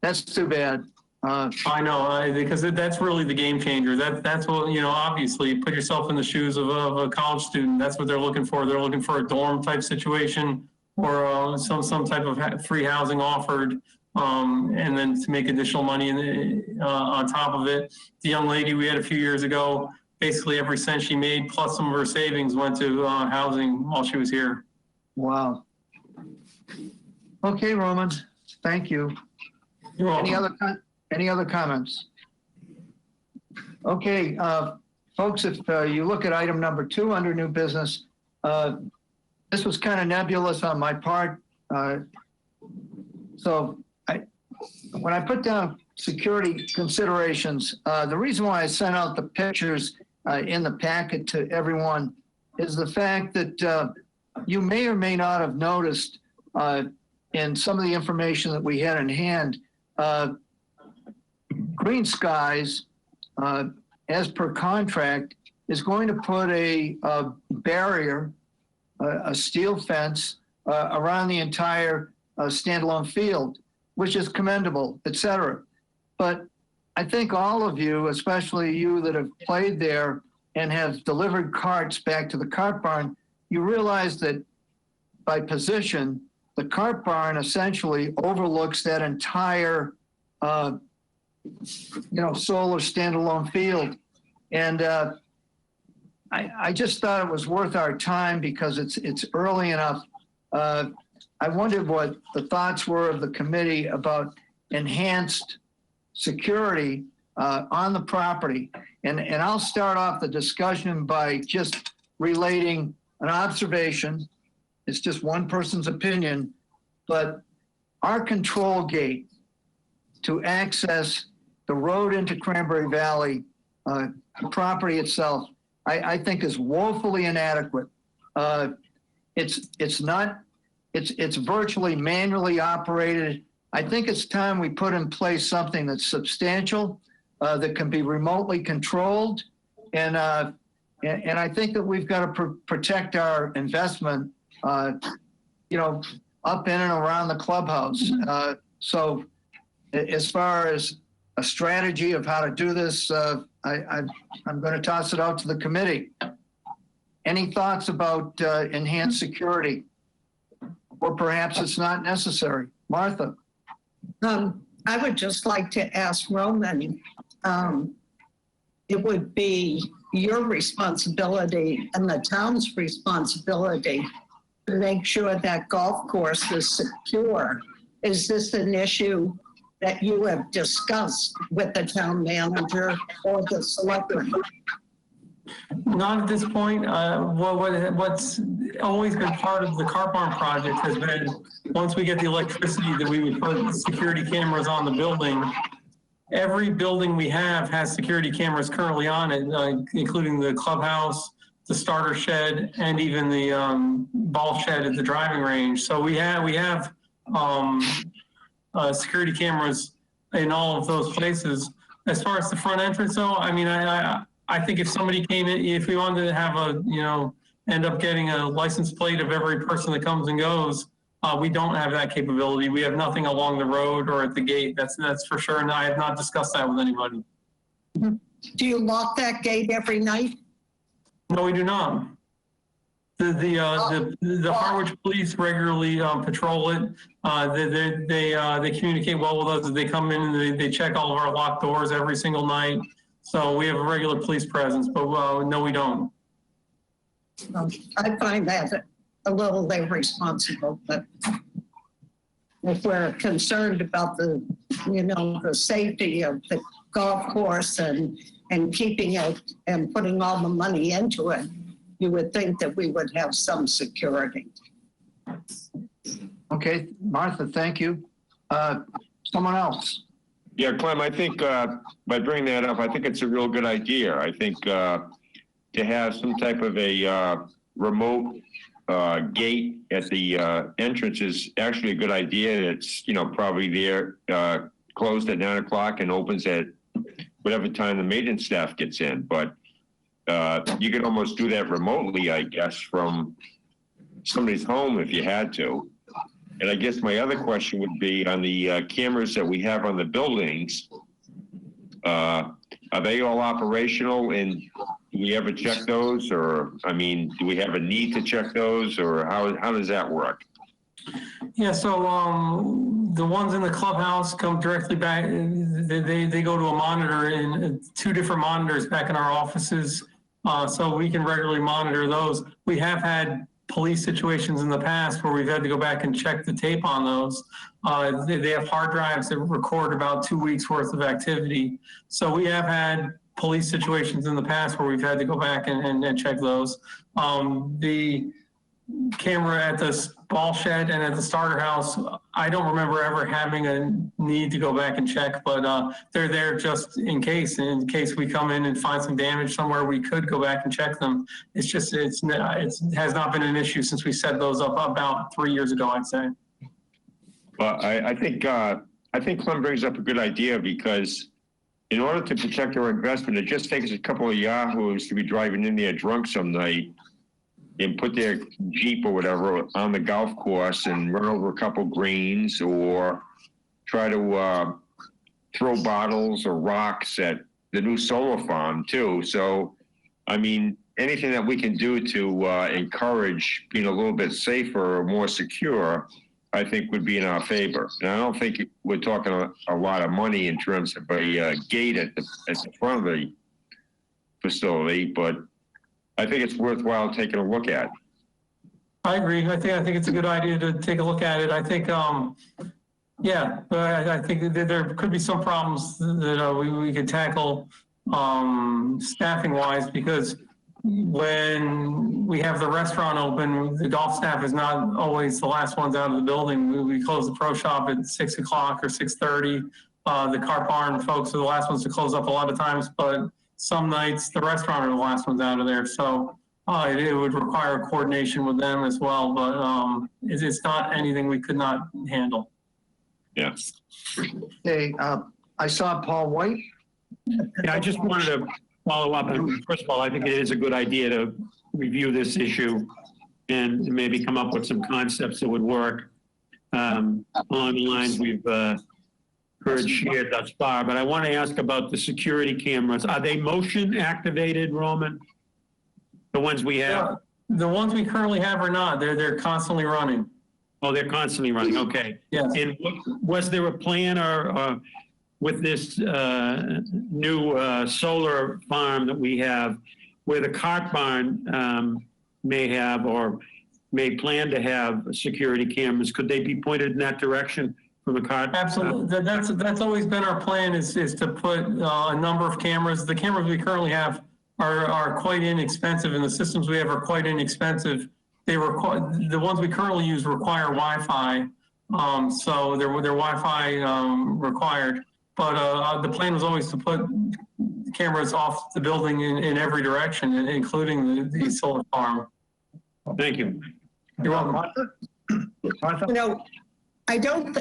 that's too bad. I know, because that's really the game changer. That's what, obviously put yourself in the shoes of a college student. That's what they're looking for. They're looking for a dorm type situation, or some type of free housing offered, and then to make additional money on top of it. The young lady we had a few years ago, basically every cent she made plus some of her savings went to housing while she was here. Wow. Okay, Roman, thank you. You're welcome. Any other comments? Okay, folks, if you look at item number 2 under new business, this was kind of nebulous on my part. So when I put down security considerations, the reason why I sent out the pictures in the packet to everyone is the fact that you may or may not have noticed in some of the information that we had in hand, Green Skies, as per contract, is going to put a barrier, a steel fence around the entire standalone field, which is commendable, et cetera. But I think all of you, especially you that have played there and have delivered carts back to the cart barn, you realize that by position, the cart barn essentially overlooks that entire solar standalone field. And I just thought it was worth our time because it's early enough. I wondered what the thoughts were of the committee about enhanced security on the property. And I'll start off the discussion by just relating an observation. It's just one person's opinion, but our control gate to access the road into Cranberry Valley, the property itself, I think is woefully inadequate. It's virtually manually operated. I think it's time we put in place something that's substantial, that can be remotely controlled, and I think that we've got to protect our investment, up in and around the clubhouse. So, as far as a strategy of how to do this, I'm going to toss it out to the committee. Any thoughts about enhanced security? Or perhaps it's not necessary. Martha? I would just like to ask Roman, it would be your responsibility and the town's responsibility to make sure that golf course is secure. Is this an issue that you have discussed with the town manager or the selectmen? Not at this point. What's always been part of the car barn project has been, once we get the electricity, that we would put security cameras on the building. Every building we have has security cameras currently on it, including the clubhouse, the starter shed, and even the ball shed at the driving range. So we have security cameras in all of those places. As far as the front entrance, though, I mean, I think if somebody came in, if we wanted to have end up getting a license plate of every person that comes and goes, we don't have that capability. We have nothing along the road or at the gate. That's for sure. And I have not discussed that with anybody. Do you lock that gate every night? No, we do not. The Harwich police regularly patrol it. They communicate well with us. They come in and they check all of our locked doors every single night. So we have a regular police presence, but no, we don't. I find that a little irresponsible, but if we're concerned about the safety of the golf course and keeping it and putting all the money into it, you would think that we would have some security. Okay, Martha, thank you. Someone else? Yeah, Clem, I think by bringing that up, I think it's a real good idea. I think to have some type of a remote gate at the entrance is actually a good idea. It's, probably there closed at 9 o'clock and opens at whatever time the maintenance staff gets in. But you could almost do that remotely, I guess, from somebody's home if you had to. And I guess my other question would be on the cameras that we have on the buildings. Are they all operational, and do we ever check those? Or, do we have a need to check those, or how does that work? Yeah, so the ones in the clubhouse come directly back. They go to a monitor, in 2 different monitors back in our offices. So we can regularly monitor those. We have had police situations in the past where we've had to go back and check the tape on those. They have hard drives that record about 2 weeks worth of activity. So we have had police situations in the past where we've had to go back and check those. The camera at the ball shed and at the starter house, I don't remember ever having a need to go back and check, but they're there just in case we come in and find some damage somewhere, we could go back and check them. It's just, it has not been an issue since we set those up about 3 years ago, I'd say. Well, I think Clem brings up a good idea, because in order to protect our investment, it just takes a couple of yahoos to be driving in there drunk some night and put their Jeep or whatever on the golf course and run over a couple greens, or try to throw bottles or rocks at the new solar farm too. So, anything that we can do to encourage being a little bit safer or more secure, I think would be in our favor. And I don't think we're talking a lot of money in terms of a gate at the front of the facility, but I think it's worthwhile taking a look at. I agree. I think it's a good idea to take a look at it. I think, I think that there could be some problems that we could tackle staffing wise, because when we have the restaurant open, the golf staff is not always the last ones out of the building. We close the pro shop at 6 o'clock or 6:30. The car barn folks are the last ones to close up a lot of times, but some nights the restaurant are the last ones out of there. So it would require coordination with them as well, but it's not anything we could not handle. Yeah. Okay, I saw Paul White. Yeah, I just wanted to follow up. First of all, I think it is a good idea to review this issue and maybe come up with some concepts that would work along the lines we've heard shared thus far. But I want to ask about the security cameras. Are they motion activated, Roman? The ones we have? The ones we currently have are not. They're constantly running. Oh, they're constantly running, okay. Yes. And was there a plan or with this new solar farm that we have where the cart barn may have or may plan to have security cameras? Could they be pointed in that direction from the cart? Absolutely. That's always been our plan is to put a number of cameras. The cameras we currently have are quite inexpensive, and the systems we have are quite inexpensive. The ones we currently use require Wi-Fi, so they're Wi-Fi required. But the plan was always to put cameras off the building in every direction, including the solar farm. Thank you. You're welcome. Martha? You know, I don't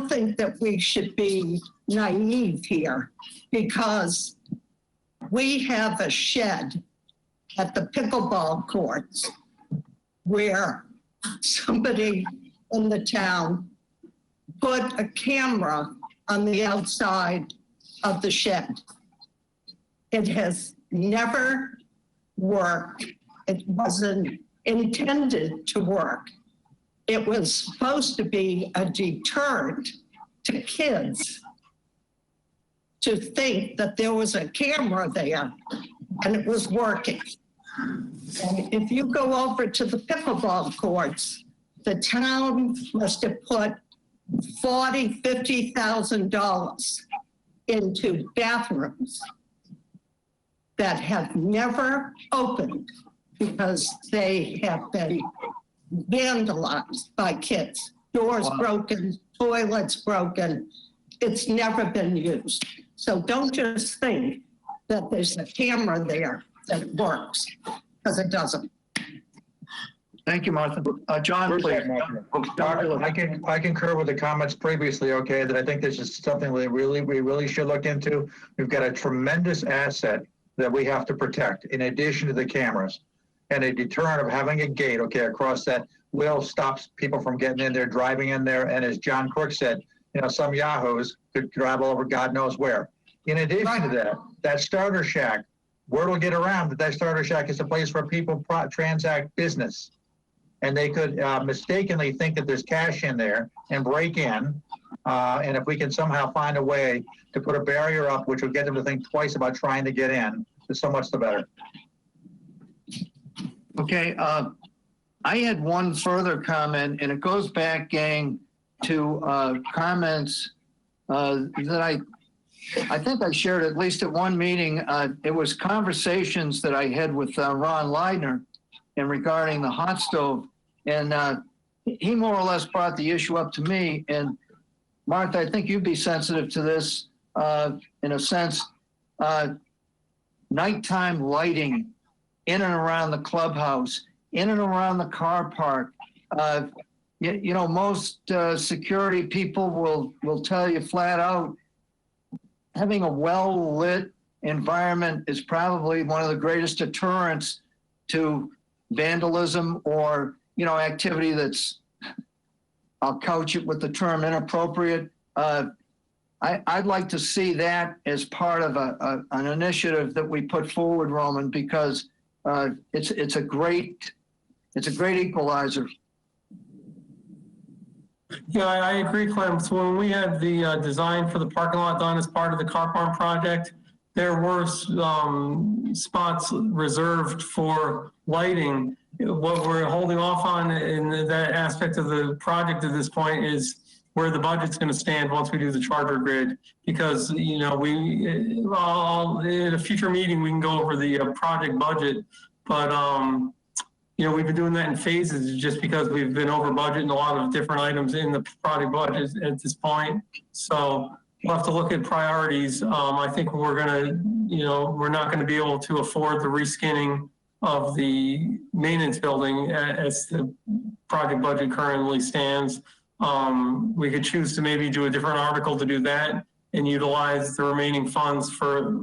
think that we should be naive here, because we have a shed at the pickleball courts where somebody in the town put a camera on the outside of the shed. It has never worked. It wasn't intended to work. It was supposed to be a deterrent to kids to think that there was a camera there and it was working. And if you go over to the pickleball courts, the town must have put $40,000, $50,000 into bathrooms that have never opened because they have been vandalized by kids. Doors broken, toilets broken. It's never been used. So don't just think that there's a camera there that works, because it doesn't. Thank you, Martha. John, please. I concur with the comments previously, okay, that I think this is something we really should look into. We've got a tremendous asset that we have to protect in addition to the cameras. And a deterrent of having a gate, okay, across that will stop people from getting in there, driving in there. And as John Crook said, you know, some yahoos could drive over God knows where. In addition to that, that starter shack, word will get around that starter shack is a place where people transact business. And they could mistakenly think that there's cash in there and break in. And if we can somehow find a way to put a barrier up, which will get them to think twice about trying to get in, so much the better. Okay, I had one further comment, and it goes back, gang, to comments that I think I shared at least at one meeting. It was conversations that I had with Ron Leidner and regarding the hot stove. And he more or less brought the issue up to me. And Martha, I think you'd be sensitive to this in a sense. Nighttime lighting in and around the clubhouse, in and around the car park. You know, most security people will tell you flat out, having a well-lit environment is probably one of the greatest deterrents to vandalism or, you know, activity that's, I'll couch it with the term inappropriate. I'd like to see that as part of an initiative that we put forward, Roman, because it's a great equalizer. Yeah, I agree, Clem. So when we had the design for the parking lot done as part of the car farm project, there were spots reserved for lighting. What we're holding off on in that aspect of the project at this point is where the budget's going to stand once we do the charger grid, because, you know, in a future meeting, we can go over the project budget, but, you know, we've been doing that in phases just because we've been over budget in a lot of different items in the project budget at this point. So we'll have to look at priorities. I think we're going to, you know, we're not going to be able to afford the reskinning of the maintenance building as the project budget currently stands. We could choose to maybe do a different article to do that and utilize the remaining funds for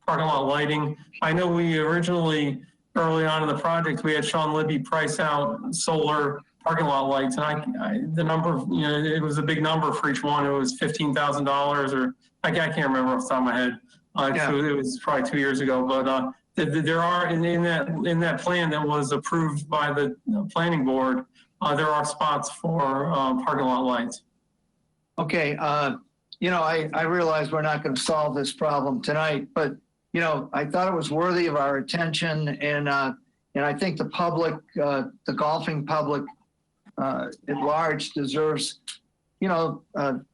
parking lot lighting. I know we originally, early on in the project, we had Sean Libby price out solar parking lot lights, and the number, you know, it was a big number for each one. It was $15,000, or I can't remember off the top of my head. So it was probably 2 years ago, but there are in that plan that was approved by the planning board, there are spots for parking lot lights. Okay, you know, I realize we're not going to solve this problem tonight, but you know, I thought it was worthy of our attention, and I think the public, the golfing public at large deserves, you know, an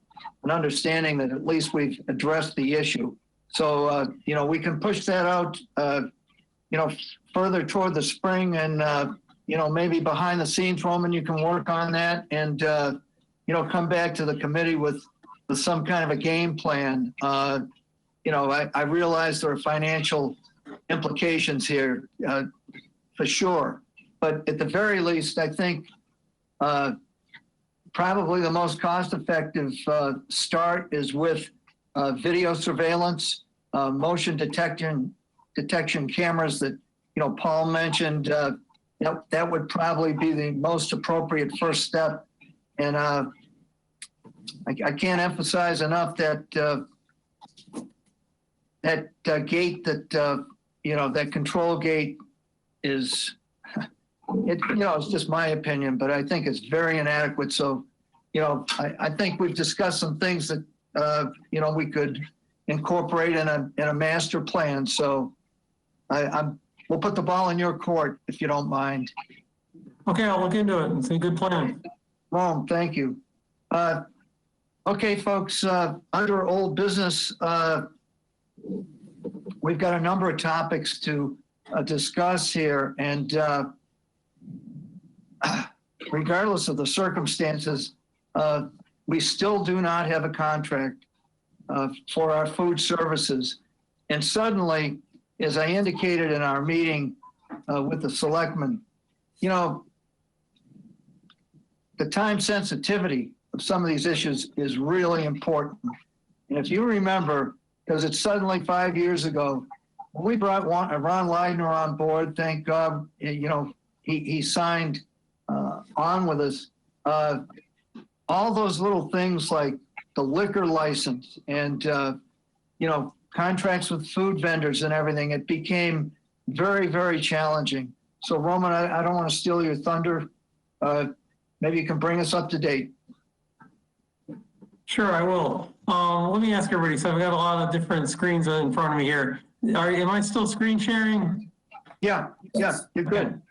understanding that at least we've addressed the issue. So, you know, we can push that out, you know, further toward the spring, and, you know, maybe behind the scenes, Roman, you can work on that and, you know, come back to the committee with some kind of a game plan. You know, I realize there are financial implications here, for sure. But at the very least, I think probably the most cost-effective start is with video surveillance, motion detection cameras that, you know, Paul mentioned. That would probably be the most appropriate first step. And I can't emphasize enough that gate that, you know, that control gate is, you know, it's just my opinion, but I think it's very inadequate. So, you know, I think we've discussed some things that, you know, we could incorporate in a master plan. So we'll put the ball in your court if you don't mind. Okay, I'll look into it. It's a good plan. Well, thank you. Okay, folks, under old business, we've got a number of topics to discuss here, and regardless of the circumstances, we still do not have a contract for our food services. And suddenly, as I indicated in our meeting with the selectmen, you know, the time sensitivity of some of these issues is really important. And if you remember, because it's suddenly 5 years ago, when we brought Ron Leidner on board, thank God, you know, he signed on with us. All those little things like the liquor license and, you know, contracts with food vendors and everything, it became very, very challenging. So Roman, I don't want to steal your thunder. Maybe you can bring us up to date. Sure, I will. Let me ask everybody. So I've got a lot of different screens in front of me here. Am I still screen sharing? Yeah, you're good.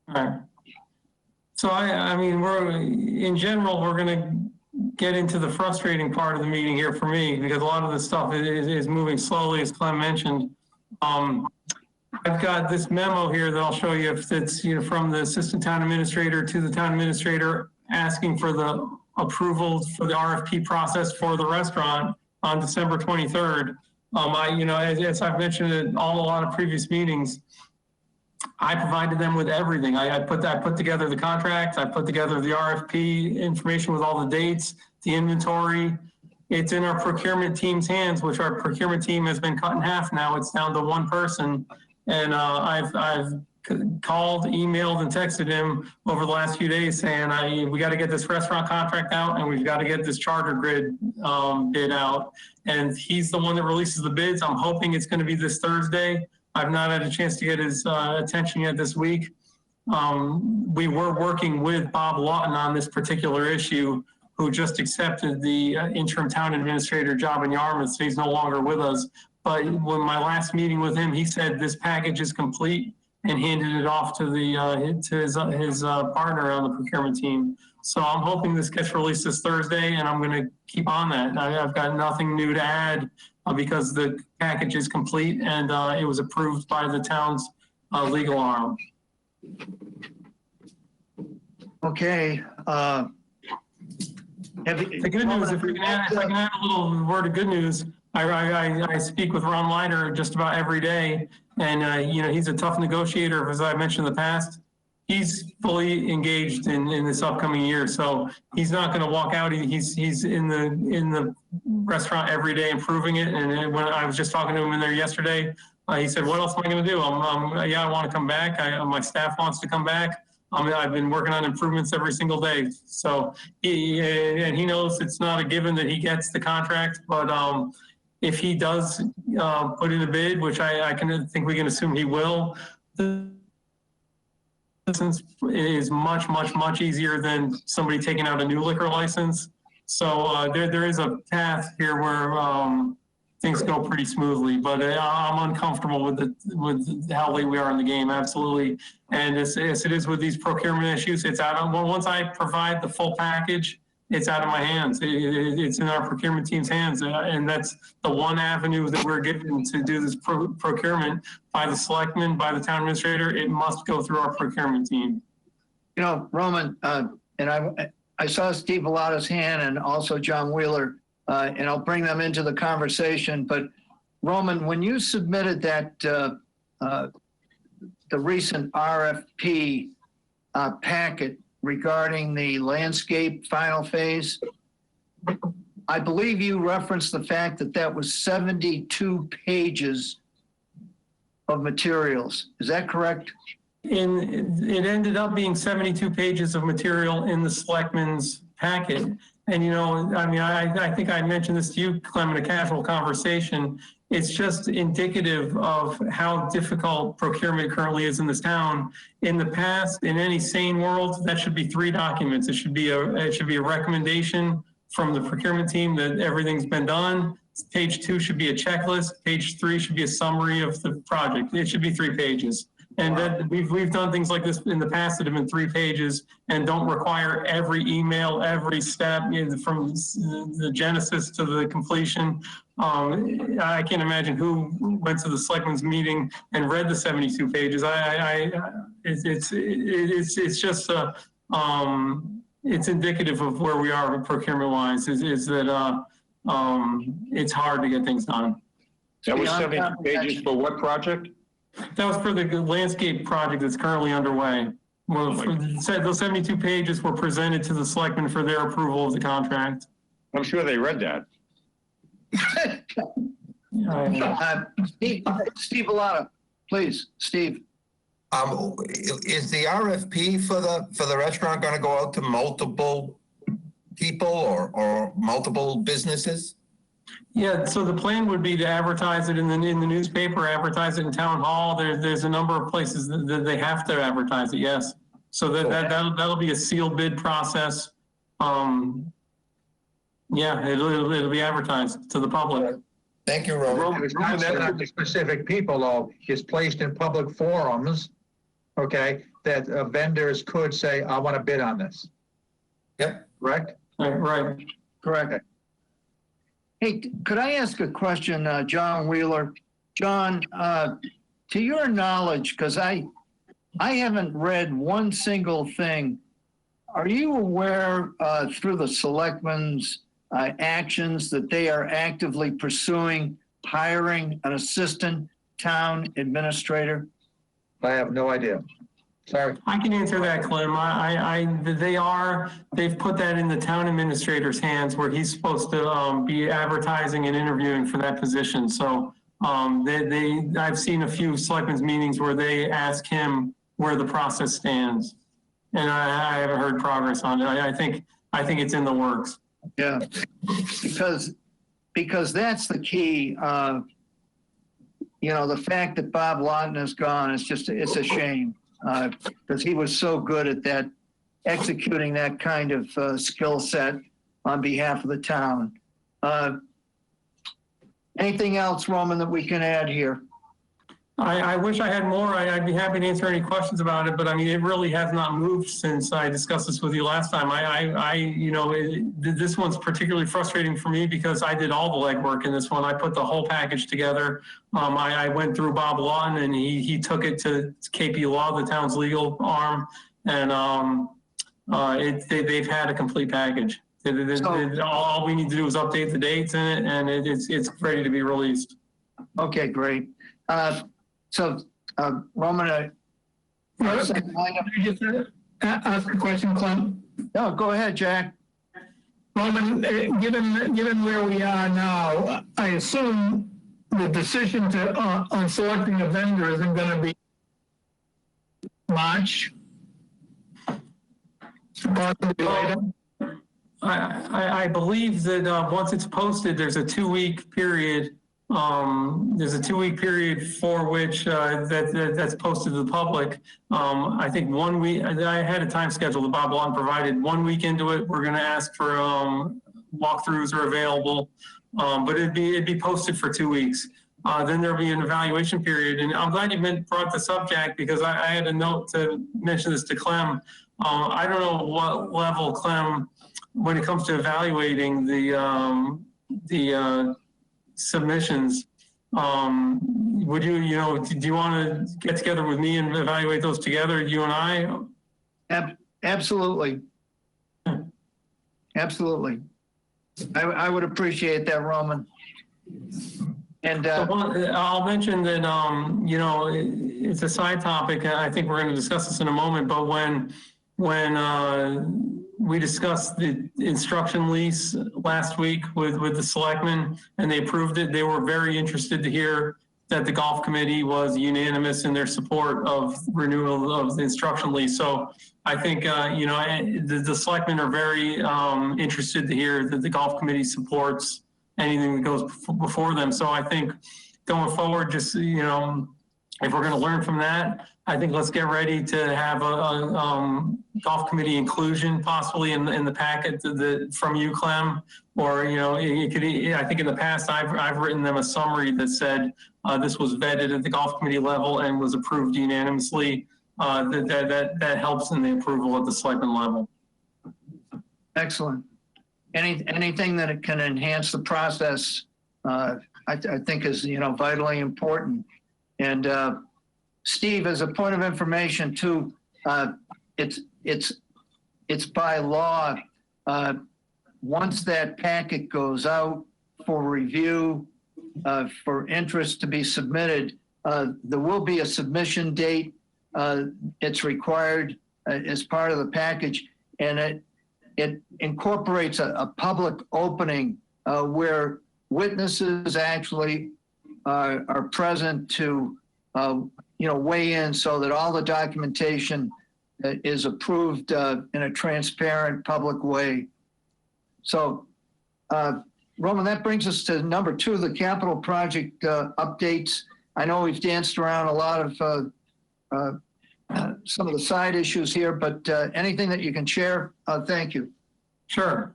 All right. So I mean, in general, we're going to get into the frustrating part of the meeting here for me, because a lot of this stuff is moving slowly, as Clem mentioned. I've got this memo here that I'll show you if it's, you know, from the assistant town administrator to the town administrator asking for the approval for the RFP process for the restaurant on December 23rd. You know, as I've mentioned in a lot of previous meetings, I provided them with everything. I put together the contract, I put together the RFP information with all the dates, the inventory. It's in our procurement team's hands, which our procurement team has been cut in half now. It's down to one person. And I've called, emailed, and texted him over the last few days saying, we got to get this restaurant contract out, and we've got to get this charter grid bid out. And he's the one that releases the bids. I'm hoping it's going to be this Thursday. I've not had a chance to get his attention yet this week. We were working with Bob Lawton on this particular issue, who just accepted the interim town administrator job in Yarmouth, so he's no longer with us. But when my last meeting with him, he said this package is complete and handed it off to his partner on the procurement team. So I'm hoping this gets released this Thursday, and I'm going to keep on that. I've got nothing new to add because the package is complete and it was approved by the town's legal arm. Okay. The good news, if I can add a little word of good news, I speak with Ron Leidner just about every day, and you know, he's a tough negotiator, as I mentioned in the past. He's fully engaged in this upcoming year, so he's not going to walk out. He's in the restaurant every day, improving it. And when I was just talking to him in there yesterday, he said, "What else am I going to do? Yeah, I want to come back. My staff wants to come back. I've been working on improvements every single day." So he knows it's not a given that he gets the contract, but If he does put in a bid, which I think we can assume he will, the license is much easier than somebody taking out a new liquor license. So there is a path here where things go pretty smoothly, but I'm uncomfortable with how late we are in the game, absolutely. And as it is with these procurement issues, it's out of, once I provide the full package, it's out of my hands. It's in our procurement team's hands. And that's the one avenue that we're given to do this procurement by the selectmen, by the town administrator. It must go through our procurement team. You know, Roman, and I saw Steve Bellato's hand and also John Wheeler, and I'll bring them into the conversation. But Roman, when you submitted that, the recent RFP packet regarding the landscape final phase, I believe you referenced the fact that that was 72 pages of materials. Is that correct? It ended up being 72 pages of material in the selectmen's packet. And, you know, I mean, I think I mentioned this to you, Clem, in a casual conversation. It's just indicative of how difficult procurement currently is in this town. In the past, in any sane world, that should be 3 documents. It should be a recommendation from the procurement team that everything's been done. Page 2 should be a checklist. Page 3 should be a summary of the project. It should be 3 pages. And that we've done things like this in the past that have been 3 pages and don't require every email, every step, you know, from the genesis to the completion. I can't imagine who went to the selectmen's meeting and read the 72 pages. It's just it's indicative of where we are procurement wise. Is that it's hard to get things done. That was 72 pages for what project? That was for the landscape project that's currently underway. Well, those 72 pages were presented to the selectmen for their approval of the contract. I'm sure they read that. Steve Bellato, please, Steve. Is the RFP for the restaurant going to go out to multiple people or multiple businesses? Yeah, so the plan would be to advertise it in the newspaper, advertise it in town hall. There's a number of places that they have to advertise it. Yes, so that'll be a sealed bid process. Yeah, it'll be advertised to the public. Thank you, Roman. It's not set up to specific people, though. It's placed in public forums, okay, that vendors could say, I want to bid on this. Yep. Correct? Right. Correct. Hey, could I ask a question, John Wheeler? John, to your knowledge, because I haven't read one single thing, are you aware through the selectmen's actions that they are actively pursuing hiring an assistant town administrator? I have no idea. Sorry. I can answer that, Clem. They've put that in the town administrator's hands where he's supposed to be advertising and interviewing for that position. So I've seen a few selectmen's meetings where they ask him where the process stands. And I haven't heard progress on it. I think it's in the works. Yeah, because that's the key. You know, the fact that Bob Lawton is gone, it's a shame. Because he was so good at that, executing that kind of skill set on behalf of the town. Anything else, Roman, that we can add here? I wish I had more. I'd be happy to answer any questions about it, but I mean, it really has not moved since I discussed this with you last time. This one's particularly frustrating for me because I did all the legwork in this one. I put the whole package together. I went through Bob Lawton and he took it to KP Law, the town's legal arm, and they've had a complete package. All we need to do is update the dates in it, and it's ready to be released. Okay, great. So, Roman, Well, can I just ask a question, Clem? no, go ahead, Jack. Roman, given where we are now, I assume the decision on selecting a vendor isn't going to be March, possibly later. I believe that once it's posted, there's a 2-week period. There's a 2-week period for which that's posted to the public. I think 1 week, I had a time schedule that Bob Long provided. 1 week into it, we're going to ask for walkthroughs are available, but it'd be posted for 2 weeks. Then there'll be an evaluation period. And I'm glad you brought this up, Jack, because I had a note to mention this to Clem. I don't know what level, Clem, when it comes to evaluating the submissions, would do you want to get together with me and evaluate those together, you and I? Absolutely. Absolutely. I would appreciate that, Roman. And I'll mention that, it's a side topic. I think we're going to discuss this in a moment, but when we discussed the instruction lease last week with the selectmen and they approved it, they were very interested to hear that the golf committee was unanimous in their support of renewal of the instruction lease. So I think, the selectmen are very interested to hear that the golf committee supports anything that goes before them. So I think going forward, just, if we're going to learn from that, I think let's get ready to have a golf committee inclusion possibly in the packet from you, Clem, or, it could, I think in the past I've written them a summary that said this was vetted at the golf committee level and was approved unanimously. That helps in the approval at the selectman level. excellent. Anything that it can enhance the process, I think is, vitally important. And Steve, as a point of information too, it's by law, once that packet goes out for review, for interest to be submitted, there will be a submission date. It's required as part of the package, and it incorporates a public opening where witnesses actually are present to weigh in, so that all the documentation is approved in a transparent public way. So Roman, that brings us to number 2, the capital project updates. I know we've danced around a lot of some of the side issues here, but anything that you can share, thank you. Sure.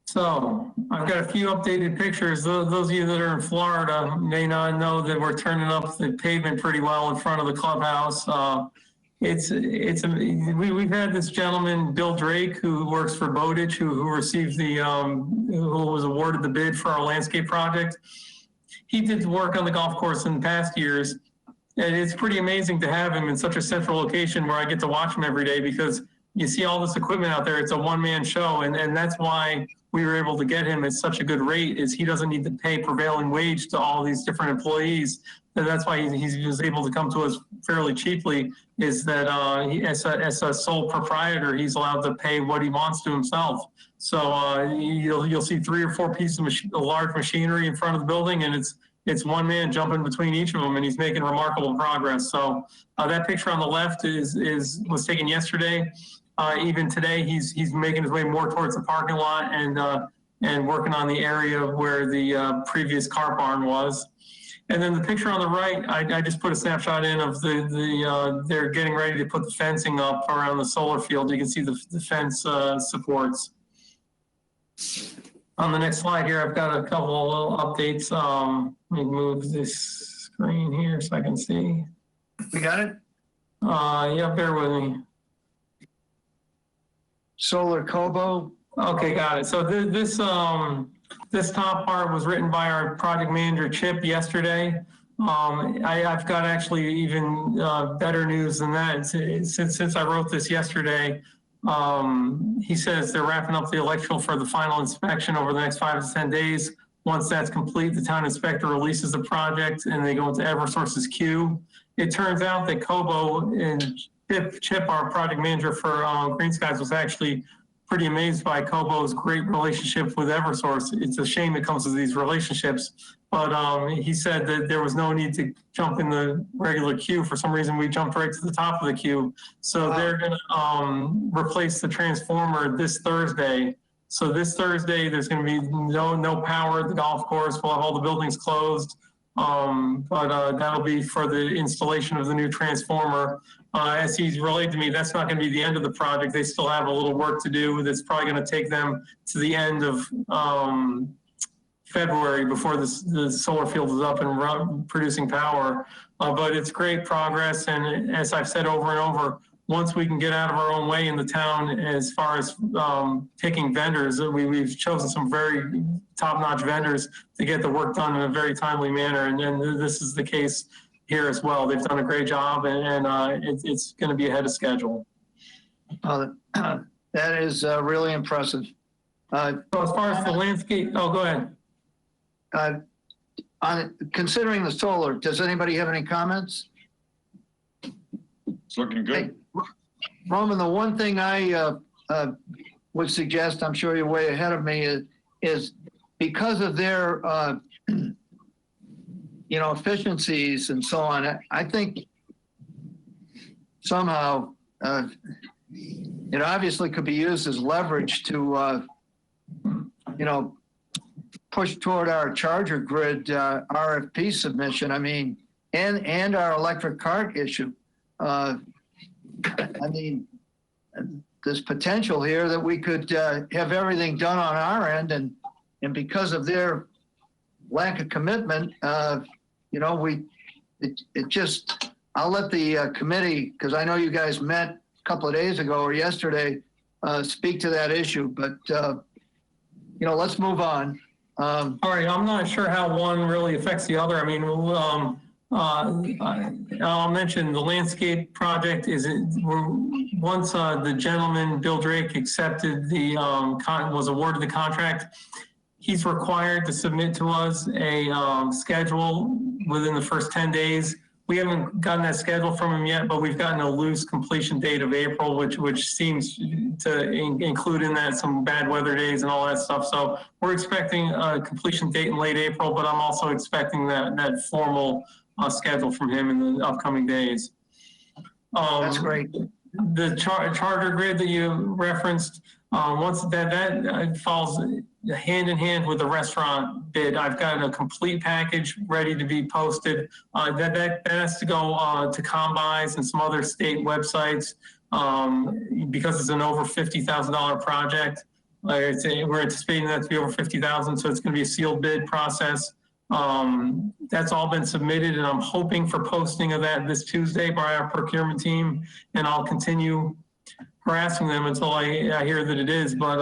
So I've got a few updated pictures. Those of you that are in Florida may not know that we're turning up the pavement pretty well in front of the clubhouse. We've had this gentleman, Bill Drake, who works for Bowditch, who received who was awarded the bid for our landscape project. He did work on the golf course in past years. And it's pretty amazing to have him in such a central location where I get to watch him every day, because you see all this equipment out there. It's a one-man show. And that's why we were able to get him at such a good rate, is he doesn't need to pay prevailing wage to all these different employees. And that's why he was able to come to us fairly cheaply, is that as a sole proprietor, he's allowed to pay what he wants to himself. So you'll see 3 or 4 pieces of large machinery in front of the building, and it's one man jumping between each of them, and he's making remarkable progress. So that picture on the left was taken yesterday. Even today, he's making his way more towards the parking lot and working on the area where the previous car barn was. And then the picture on the right, I just put a snapshot in of they're getting ready to put the fencing up around the solar field. You can see the fence supports. On the next slide here, I've got a couple of little updates. Let me move this screen here so I can see. We got it? Yeah, bear with me. Solar Kobo. Okay, got it. So this top part was written by our project manager, Chip, yesterday. I've got actually even better news than that. Since I wrote this yesterday, he says they're wrapping up the electrical for the final inspection over the next 5 to 10 days. Once that's complete, the town inspector releases the project and they go into Eversource's queue. It turns out that Kobo and Chip, our project manager for Green Skies, was actually pretty amazed by Kobo's great relationship with Eversource. It's a shame it comes with these relationships, but he said that there was no need to jump in the regular queue. For some reason, we jumped right to the top of the queue. So they're going to replace the transformer this Thursday, So this Thursday, there's going to be no power at the golf course. We'll have all the buildings closed. But that'll be for the installation of the new transformer. As he's relayed to me, that's not going to be the end of the project. They still have a little work to do. That's probably going to take them to the end of February before the solar field is up and producing power. But it's great progress. And as I've said over and over, once we can get out of our own way in the town as far as picking vendors, we've chosen some very top-notch vendors to get the work done in a very timely manner. And this is the case here as well. They've done a great job, and it's going to be ahead of schedule. That is really impressive. So as far as the landscape, oh, go ahead. Considering the solar, does anybody have any comments? It's looking good. Hey, Roman, the one thing I would suggest, I'm sure you're way ahead of me, is because of their, efficiencies and so on, I think somehow it obviously could be used as leverage to, push toward our charger grid RFP submission. I mean, and our electric cart issue. There's potential here that we could have everything done on our end, and because of their lack of commitment, I'll let the committee, because I know you guys met a couple of days ago or yesterday, speak to that issue. But let's move on. All right, I'm not sure how one really affects the other. I mean, I'll mention the landscape project once the gentleman, Bill Drake, accepted was awarded the contract, he's required to submit to us a schedule within the first 10 days. We haven't gotten that schedule from him yet, but we've gotten a loose completion date of April, which seems to include in that some bad weather days and all that stuff. So we're expecting a completion date in late April, but I'm also expecting that formal schedule from him in the upcoming days. That's great. The charter grid that you referenced, once that falls hand in hand with the restaurant bid, I've got a complete package ready to be posted. That has to go to Combis and some other state websites because it's an over $50,000 project. We're anticipating that to be over $50,000, so it's going to be a sealed bid process. That's all been submitted, and I'm hoping for posting of that this Tuesday by our procurement team, and I'll continue harassing them until I hear that it is. But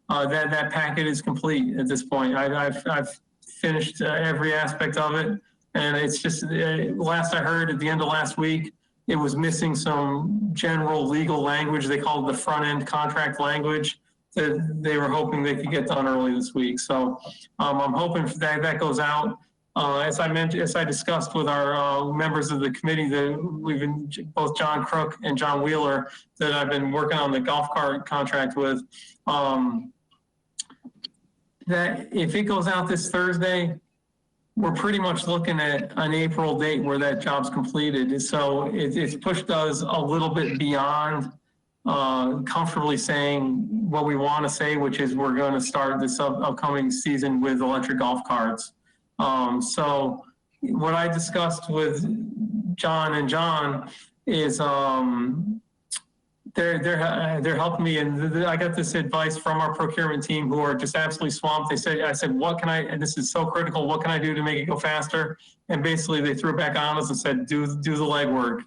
that packet is complete at this point. I've finished every aspect of it, and it's just last I heard at the end of last week, it was missing some general legal language. They called it the front end contract language that they were hoping they could get done early this week. So I'm hoping that goes out. As I discussed with our members of the committee, that we've been both John Crook and John Wheeler that I've been working on the golf cart contract with. That if it goes out this Thursday, we're pretty much looking at an April date where that job's completed. So it's pushed us a little bit beyond comfortably saying what we want to say, which is we're going to start this upcoming season with electric golf carts. So what I discussed with John and John is they're helping me, and I got this advice from our procurement team who are just absolutely swamped. I said, what can I, and this is so critical, what can I do to make it go faster? And basically they threw it back on us and said, do the legwork,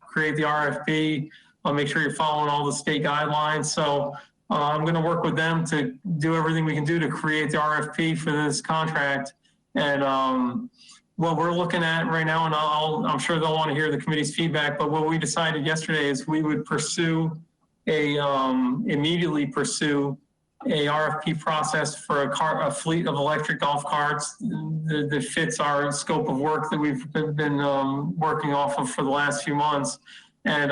create the RFP, make sure you're following all the state guidelines. So I'm going to work with them to do everything we can do to create the RFP for this contract. And what we're looking at right now, and I'm sure they'll want to hear the committee's feedback, but what we decided yesterday is we would immediately pursue a RFP process for a fleet of electric golf carts that fits our scope of work that we've been working off of for the last few months. And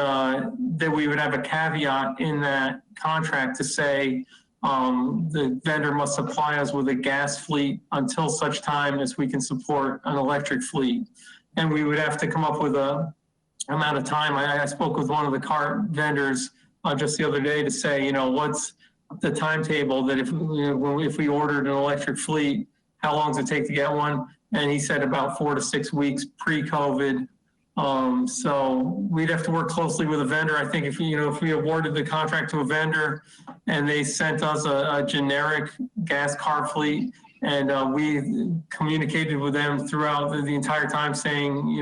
that we would have a caveat in that contract to say the vendor must supply us with a gas fleet until such time as we can support an electric fleet. And we would have to come up with a amount of time. I spoke with one of the cart vendors just the other day to say, what's the timetable that if we ordered an electric fleet, how long does it take to get one? And he said about 4 to 6 weeks pre-COVID. So we'd have to work closely with a vendor. I think if we awarded the contract to a vendor and they sent us a generic gas car fleet, and we communicated with them throughout the entire time saying,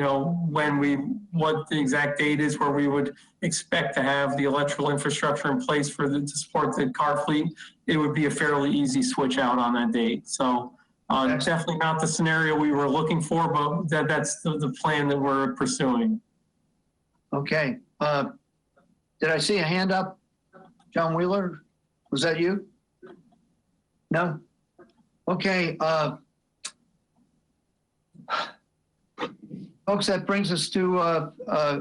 what the exact date is where we would expect to have the electrical infrastructure in place to support the car fleet, it would be a fairly easy switch out on that date. So definitely not the scenario we were looking for, but that's the plan that we're pursuing. Okay. Did I see a hand up? John Wheeler, was that you? No? Okay. Folks, that brings us to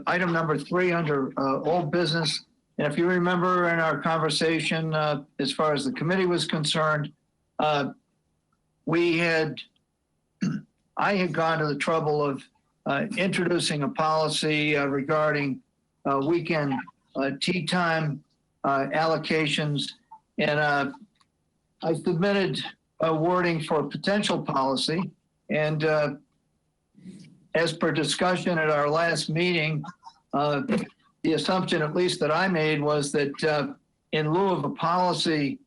item number 3 under old business. And if you remember in our conversation, as far as the committee was concerned, I had gone to the trouble of introducing a policy regarding weekend tea time allocations. And I submitted a wording for potential policy. And as per discussion at our last meeting, the assumption, at least that I made, was that in lieu of a policy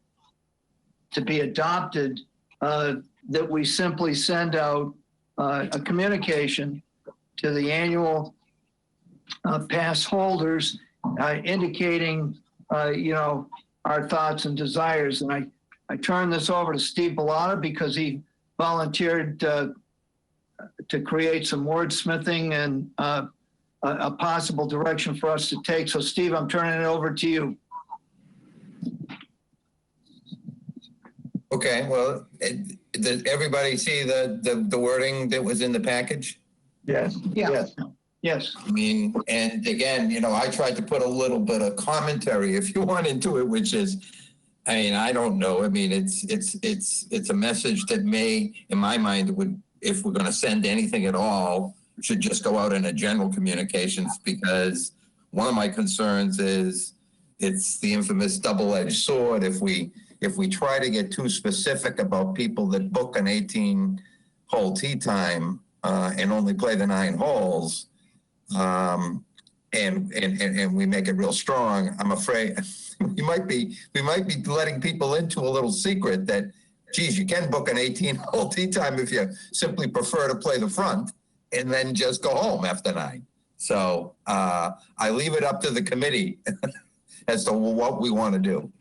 to be adopted, that we simply send out a communication to the annual pass holders indicating, our thoughts and desires. And I turned this over to Steve Bellata because he volunteered to create some wordsmithing and a possible direction for us to take. So Steve, I'm turning it over to you. Okay, well, did everybody see the wording that was in the package? Yes. Yeah. Yes. Yes. I mean, and again, I tried to put a little bit of commentary, if you want, into it, which is, I don't know. I mean, it's a message that may, in my mind, would, if we're going to send anything at all, should just go out in a general communications, because one of my concerns is it's the infamous double-edged sword. If we try to get too specific about people that book an 18-hole tee time and only play the 9 holes, and we make it real strong, I'm afraid we might be letting people into a little secret that, geez, you can book an 18-hole tee time if you simply prefer to play the front and then just go home after 9. So I leave it up to the committee as to what we want to do.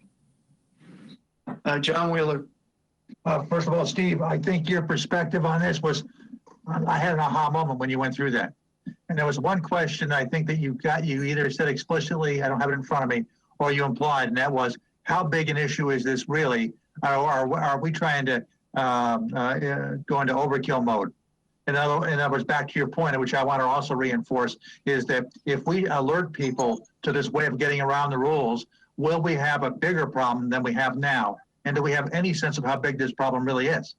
John Wheeler. First of all, Steve, I think your perspective on this was, I had an aha moment when you went through that. And there was one question I think that you either said explicitly, I don't have it in front of me, or you implied, and that was, how big an issue is this really? Are we trying to go into overkill mode? In other words, back to your point, which I want to also reinforce, is that if we alert people to this way of getting around the rules, will we have a bigger problem than we have now? And do we have any sense of how big this problem really is?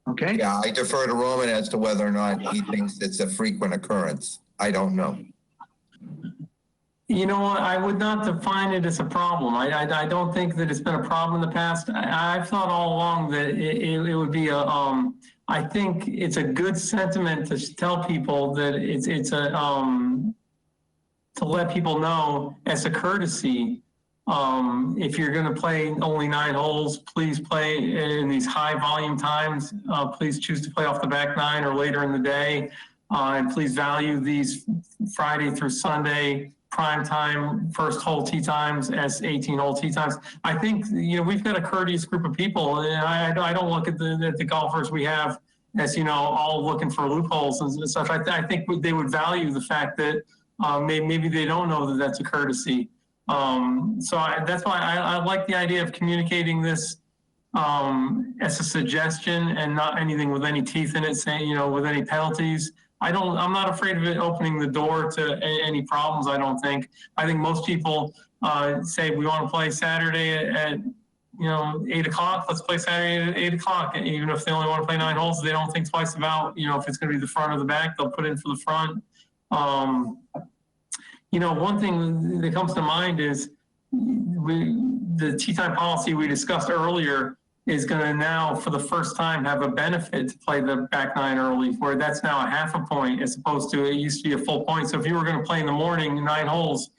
Okay. Yeah, I defer to Roman as to whether or not he thinks it's a frequent occurrence. I don't know. You know what? I would not define it as a problem. I don't think that it's been a problem in the past. I've thought all along that it would be I think it's a good sentiment to tell people that it's a to let people know as a courtesy. If you're going to play only 9 holes, please play in these high volume times. Please choose to play off the back 9 or later in the day. And please value these Friday through Sunday prime time first hole tee times as 18-hole tee times. I think, we've got a courteous group of people, and I don't look at the golfers we have as, all looking for loopholes and such. I think they would value the fact that maybe they don't know that that's a courtesy. That's why I like the idea of communicating this as a suggestion and not anything with any teeth in it, saying, with any penalties. I'm not afraid of it opening the door to any problems, I don't think. I think most people say we want to play Saturday at 8 o'clock, let's play Saturday at 8 o'clock. And even if they only want to play 9 holes, they don't think twice about, if it's going to be the front or the back, they'll put in for the front. One thing that comes to mind is the tee time policy we discussed earlier is going to now, for the first time, have a benefit to play the back nine early, where that's now a half a point as opposed to it used to be a full point. So if you were going to play in the morning 9 holes,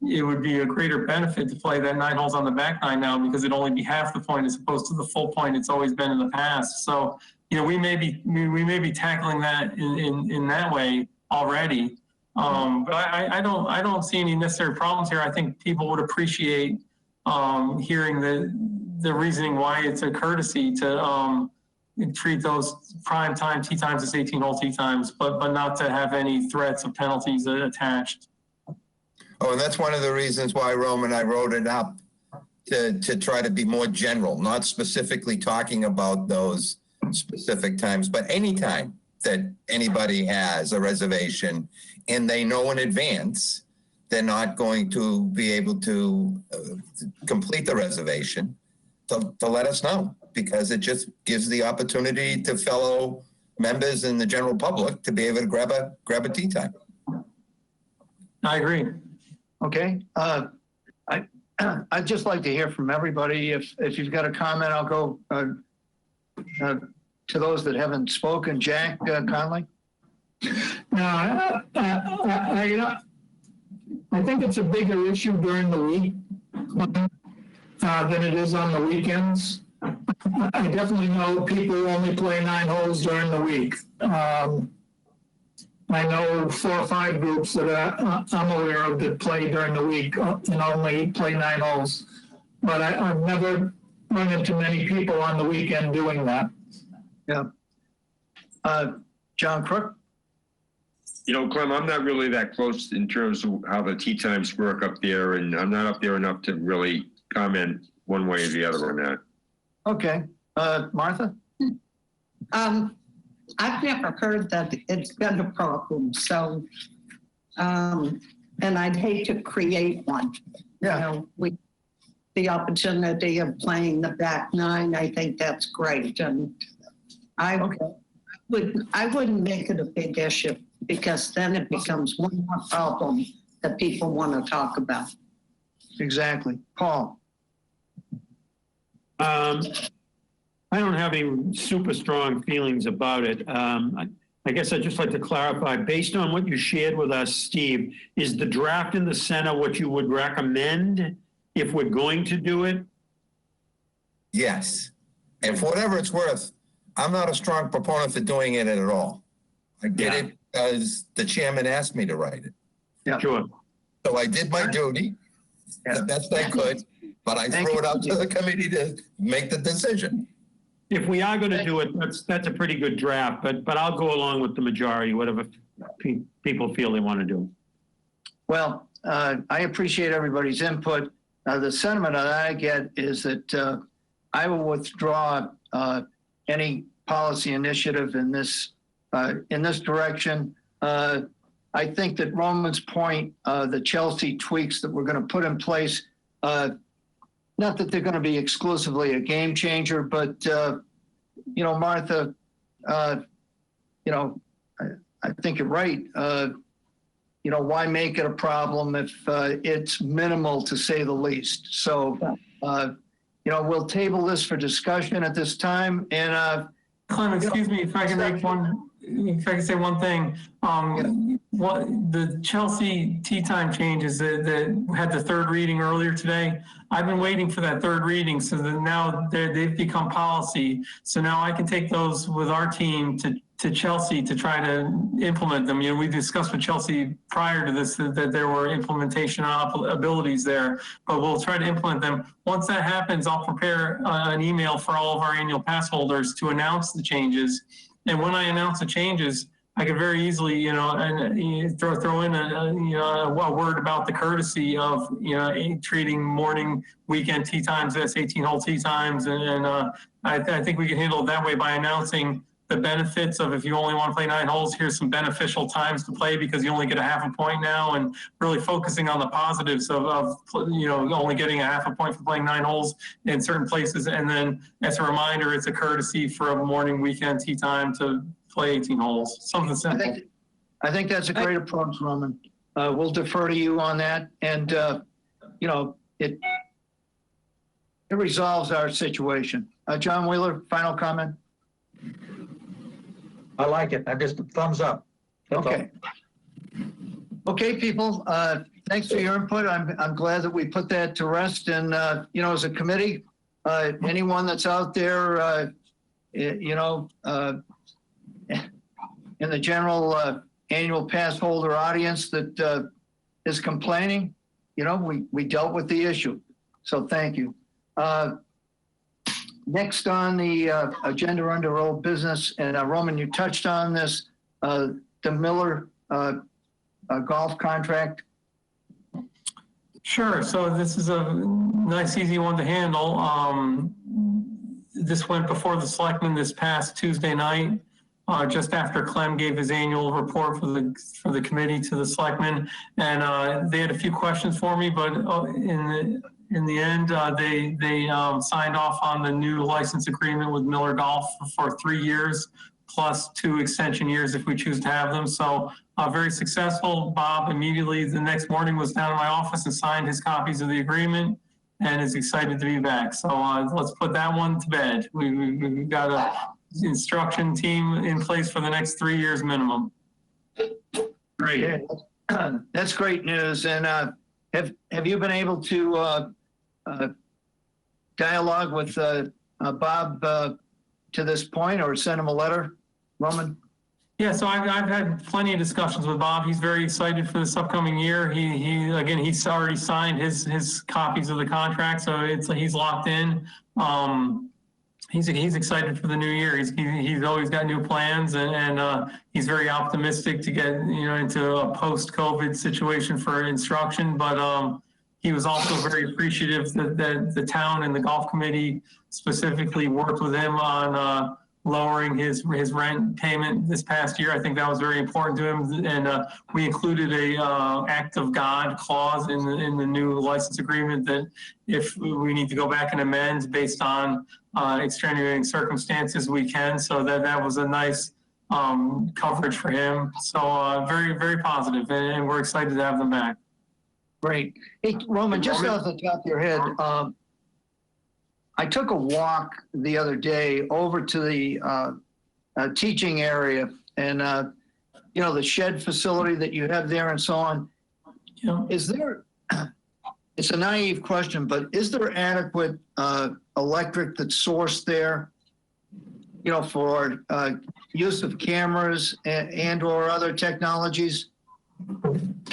it would be a greater benefit to play that 9 holes on the back nine now, because it'd only be half the point as opposed to the full point it's always been in the past. So, you know, we may be tackling that in that way already. But I don't see any necessary problems here. I think people would appreciate hearing the reasoning why it's a courtesy to treat those prime time tee times as 18-hole tee times, but not to have any threats of penalties attached. Oh, and that's one of the reasons why, Roman, I wrote it up to try to be more general, not specifically talking about those specific times, but any time that anybody has a reservation and they know in advance they're not going to be able to complete the reservation, to let us know, because it just gives the opportunity to fellow members and the general public to be able to grab a tee time. I agree. Okay. I'd just like to hear from everybody. If you've got a comment, I'll go to those that haven't spoken. Jack Conley? No, I think it's a bigger issue during the week than it is on the weekends. I definitely know people only play 9 holes during the week. I know 4 or 5 groups that I'm aware of that play during the week and only play 9 holes. But I've never run into many people on the weekend doing that. Yeah. John Crook? You know, Clem, I'm not really that close in terms of how the tee times work up there, and I'm not up there enough to really comment one way or the other on that. Okay. Martha? I've never heard that it's been a problem, so, and I'd hate to create one. Yeah. You know, the opportunity of playing the back nine, I think that's great, and I wouldn't make it a big issue, because then it becomes one more problem that people want to talk about. Exactly. Paul? I don't have any super strong feelings about it. I guess I'd just like to clarify, based on what you shared with us, Steve, is the draft in the center what you would recommend if we're going to do it? Yes. And for whatever it's worth, I'm not a strong proponent for doing it at all. I did it because the chairman asked me to write it. Yeah. Sure. So I did my duty the best I could, but I threw it out to the committee to make the decision. If we are going to do it, that's a pretty good draft, but I'll go along with the majority, whatever people feel they want to do. Well, I appreciate everybody's input. The sentiment that I get is that I will withdraw any policy initiative in this direction. I think that Roman's point, the Chelsea tweaks that we're going to put in place, not that they're going to be exclusively a game changer, but, you know, Martha, you know, I think you're right. You know, why make it a problem if it's minimal, to say the least? So, you know, we'll table this for discussion at this time. And Clem, excuse me, if I can say one thing. What the Chelsea tee time changes that had the third reading earlier today, I've been waiting for that third reading, so that now they've become policy. So now I can take those with our team to Chelsea to try to implement them. You know, we discussed with Chelsea prior to this that there were implementation abilities there, but we'll try to implement them. Once that happens, I'll prepare an email for all of our annual pass holders to announce the changes. And when I announce the changes, I could very easily, you know, and throw in a word about the courtesy of, you know, treating morning weekend tee times as 18-hole tee times, and I think we can handle it that way by announcing the benefits of, if you only want to play 9 holes, here's some beneficial times to play because you only get a half a point now, and really focusing on the positives of you know, only getting a half a point for playing 9 holes in certain places. And then as a reminder, it's a courtesy for a morning weekend tee time to play 18 holes, something simple. I think that's a great approach, Roman. We'll defer to you on that. And, you know, it resolves our situation. John Wheeler, final comment? I like it. I'm just thumbs up. That's all. Okay. Okay, people, thanks for your input. I'm glad that we put that to rest. And, you know, as a committee, anyone that's out there, you know, in the general annual pass holder audience that is complaining, you know, we dealt with the issue. So thank you. Next on the agenda under old business, and Roman, you touched on this, the Miller golf contract. Sure. So this is a nice, easy one to handle. This went before the selectmen this past Tuesday night, just after Clem gave his annual report for the committee to the selectmen, and they had a few questions for me, but in the end, they signed off on the new license agreement with Miller Golf for 3 years, plus 2 extension years if we choose to have them. So very successful. Bob immediately the next morning was down in my office and signed his copies of the agreement and is excited to be back. So let's put that one to bed. We've got a instruction team in place for the next 3 years minimum. Great. Yeah, that's great news. And have you been able to dialogue with Bob to this point, or send him a letter, Roman? Yeah, so I've had plenty of discussions with Bob. He's very excited for this upcoming year. He's already signed his copies of the contract, so he's locked in. He's excited for the new year. He's always got new plans, and he's very optimistic to get into a post-COVID situation for instruction. But he was also very appreciative that the town and the golf committee specifically worked with him on lowering his rent payment this past year. I think that was very important to him, and we included a act of God clause in the new license agreement that if we need to go back and amend based on extenuating circumstances, we can. So that was a nice coverage for him. So very, very positive, and we're excited to have them back. Great. Hey, Roman, just off the top of your head, I took a walk the other day over to the teaching area, and the shed facility that you have there and so on. Yeah. Is there, it's a naive question, but is there adequate electric that's sourced there, for use of cameras and or other technologies?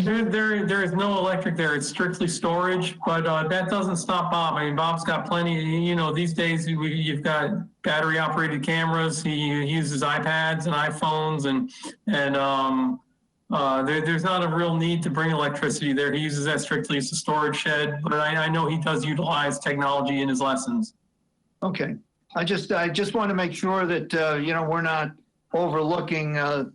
There is no electric there. It's strictly storage, but that doesn't stop Bob. I mean, Bob's got plenty. These days you've got battery operated cameras. He uses iPads and iPhones, and there's not a real need to bring electricity there. He uses that strictly as a storage shed, but I know he does utilize technology in his lessons. Okay. I just want to make sure that we're not overlooking the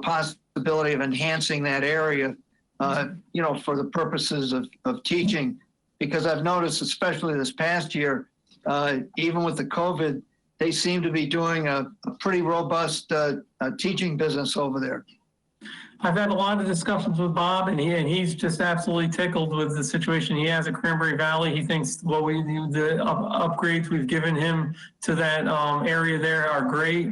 possibility of enhancing that area, for the purposes of teaching, because I've noticed, especially this past year, even with the COVID, they seem to be doing a pretty robust teaching business over there. I've had a lot of discussions with Bob, and he's just absolutely tickled with the situation he has at Cranberry Valley. He thinks the upgrades we've given him to that area there are great.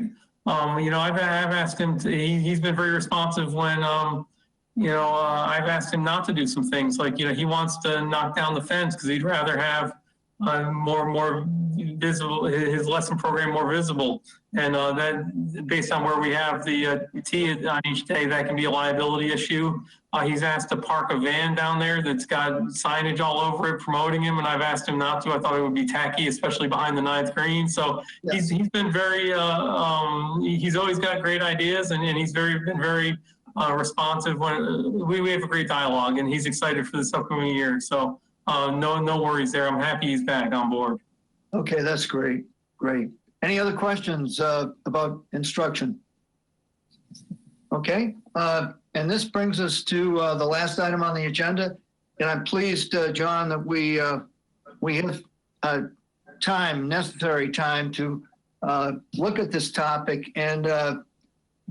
I've asked him he's been very responsive when, I've asked him not to do some things like, he wants to knock down the fence because he'd rather have more visible, his lesson program more visible. And that based on where we have the tee on each day, that can be a liability issue. He's asked to park a van down there that's got signage all over it promoting him, and I've asked him not to. I thought it would be tacky, especially behind the 9th green. So yeah. He's been very, he's always got great ideas, and he's been very responsive. When we have a great dialogue, and he's excited for this upcoming year. So no worries there. I'm happy he's back on board. Okay, that's great. Great. Any other questions about instruction? Okay. And this brings us to the last item on the agenda. And I'm pleased, John, that we have necessary time to look at this topic. And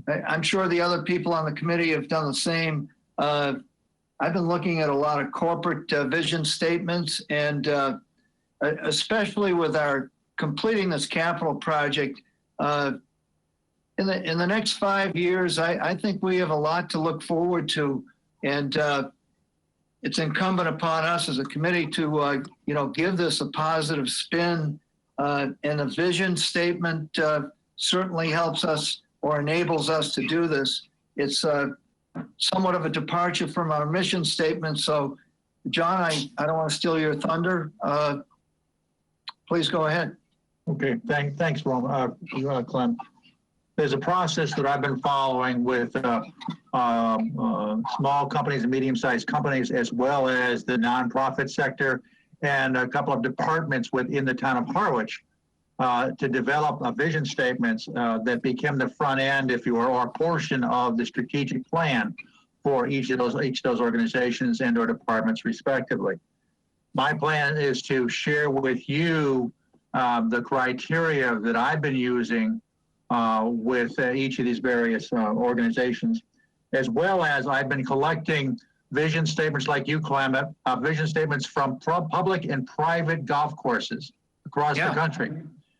I'm sure the other people on the committee have done the same. I've been looking at a lot of corporate vision statements, and especially with our completing this capital project, in the next 5 years, I think we have a lot to look forward to, and it's incumbent upon us as a committee to give this a positive spin. And a vision statement certainly helps us or enables us to do this. It's somewhat of a departure from our mission statement. So, John, I don't want to steal your thunder. Please go ahead. Okay, thanks, Roman, Clem. There's a process that I've been following with small companies and medium-sized companies, as well as the nonprofit sector and a couple of departments within the town of Harwich, to develop vision statements that become the front end, if you will, or a portion of the strategic plan for each of those organizations and or departments respectively. My plan is to share with you the criteria that I've been using with each of these various organizations, as well as I've been collecting vision statements like you, Clement, vision statements from public and private golf courses across the country.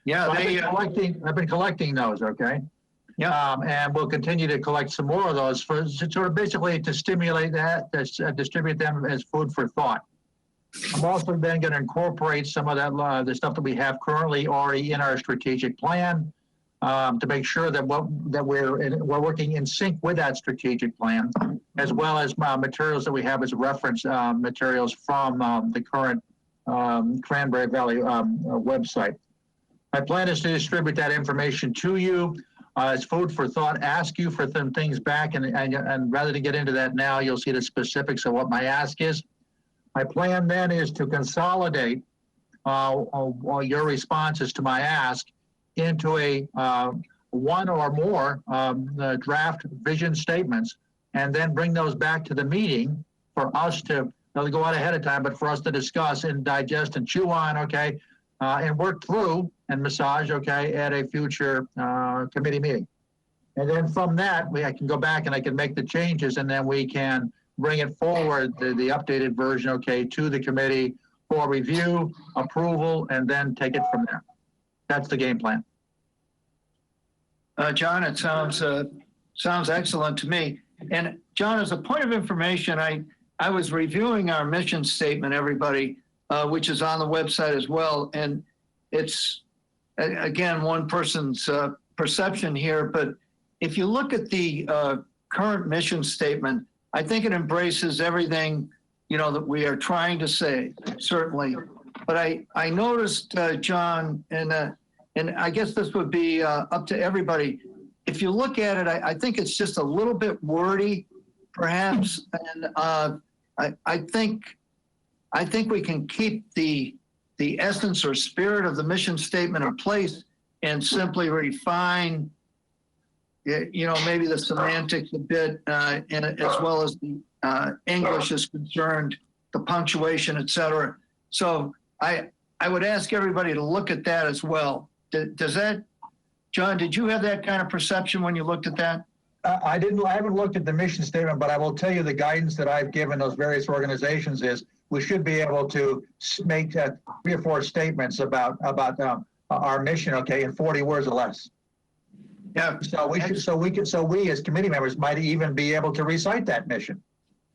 Yeah, so I've been collecting those, okay? Yeah. And we'll continue to collect some more of those for sort of basically to stimulate that, distribute them as food for thought. I'm also then going to incorporate some of that, the stuff that we have currently already in our strategic plan, to make sure that we're working in sync with that strategic plan, as well as materials that we have as reference materials from the current Cranberry Valley website. My plan is to distribute that information to you as food for thought, ask you for some things back, and rather than get into that now, you'll see the specifics of what my ask is. My plan then is to consolidate your responses to my ask into a one or more draft vision statements, and then bring those back to the meeting for us to go out ahead of time, but for us to discuss and digest and chew on, okay, and work through and massage, okay, at a future committee meeting. And then from that, I can go back and I can make the changes, and then we can bring it forward, the updated version, okay, to the committee for review, approval, and then take it from there. That's the game plan. John, it sounds excellent to me. And John, as a point of information, I was reviewing our mission statement, everybody, which is on the website as well. And it's, again, one person's perception here, but if you look at the current mission statement, I think it embraces everything, that we are trying to say, certainly. But I noticed, John, and I guess this would be up to everybody. If you look at it, I think it's just a little bit wordy, perhaps. And I think we can keep the essence or spirit of the mission statement in place and simply refine, maybe the semantics a bit, and as well as the English is concerned, the punctuation, et cetera. So I would ask everybody to look at that as well. Does that, John, did you have that kind of perception when you looked at that? I haven't looked at the mission statement, but I will tell you the guidance that I've given those various organizations is we should be able to make 3 or 4 statements about our mission, okay, in 40 words or less. Yeah. So we as committee members might even be able to recite that mission.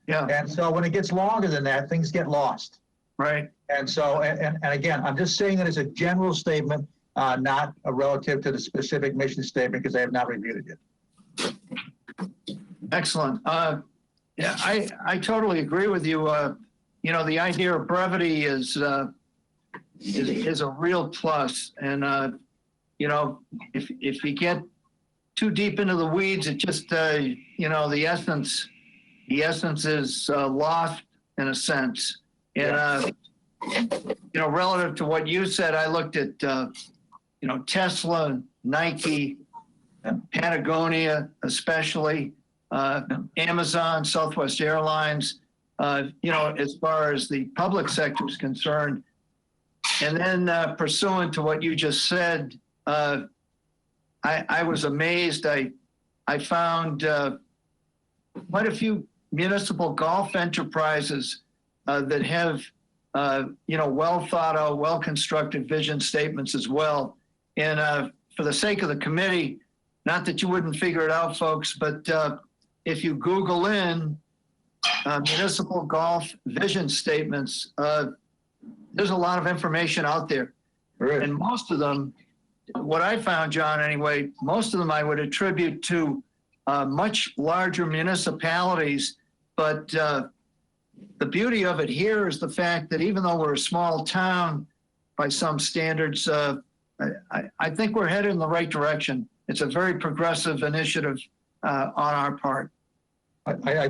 Yeah. And so when it gets longer than that, things get lost. Right. And so, and again, I'm just saying it as a general statement, not relative to the specific mission statement, because I have not reviewed it yet. Excellent. Yeah, I totally agree with you. The idea of brevity is a real plus. And, if you get too deep into the weeds, it just, the essence is lost in a sense. And, relative to what you said, I looked at, Tesla, Nike, Patagonia, especially, Amazon, Southwest Airlines, as far as the public sector is concerned. And then pursuant to what you just said, I was amazed. I found quite a few municipal golf enterprises that have, well thought out, well constructed vision statements as well. And for the sake of the committee, not that you wouldn't figure it out, folks, but if you Google in municipal golf vision statements, there's a lot of information out there. Right. And most of them, what I found, John, anyway, most of them I would attribute to much larger municipalities. But the beauty of it here is the fact that even though we're a small town by some standards, I think we're headed in the right direction. It's a very progressive initiative on our part. I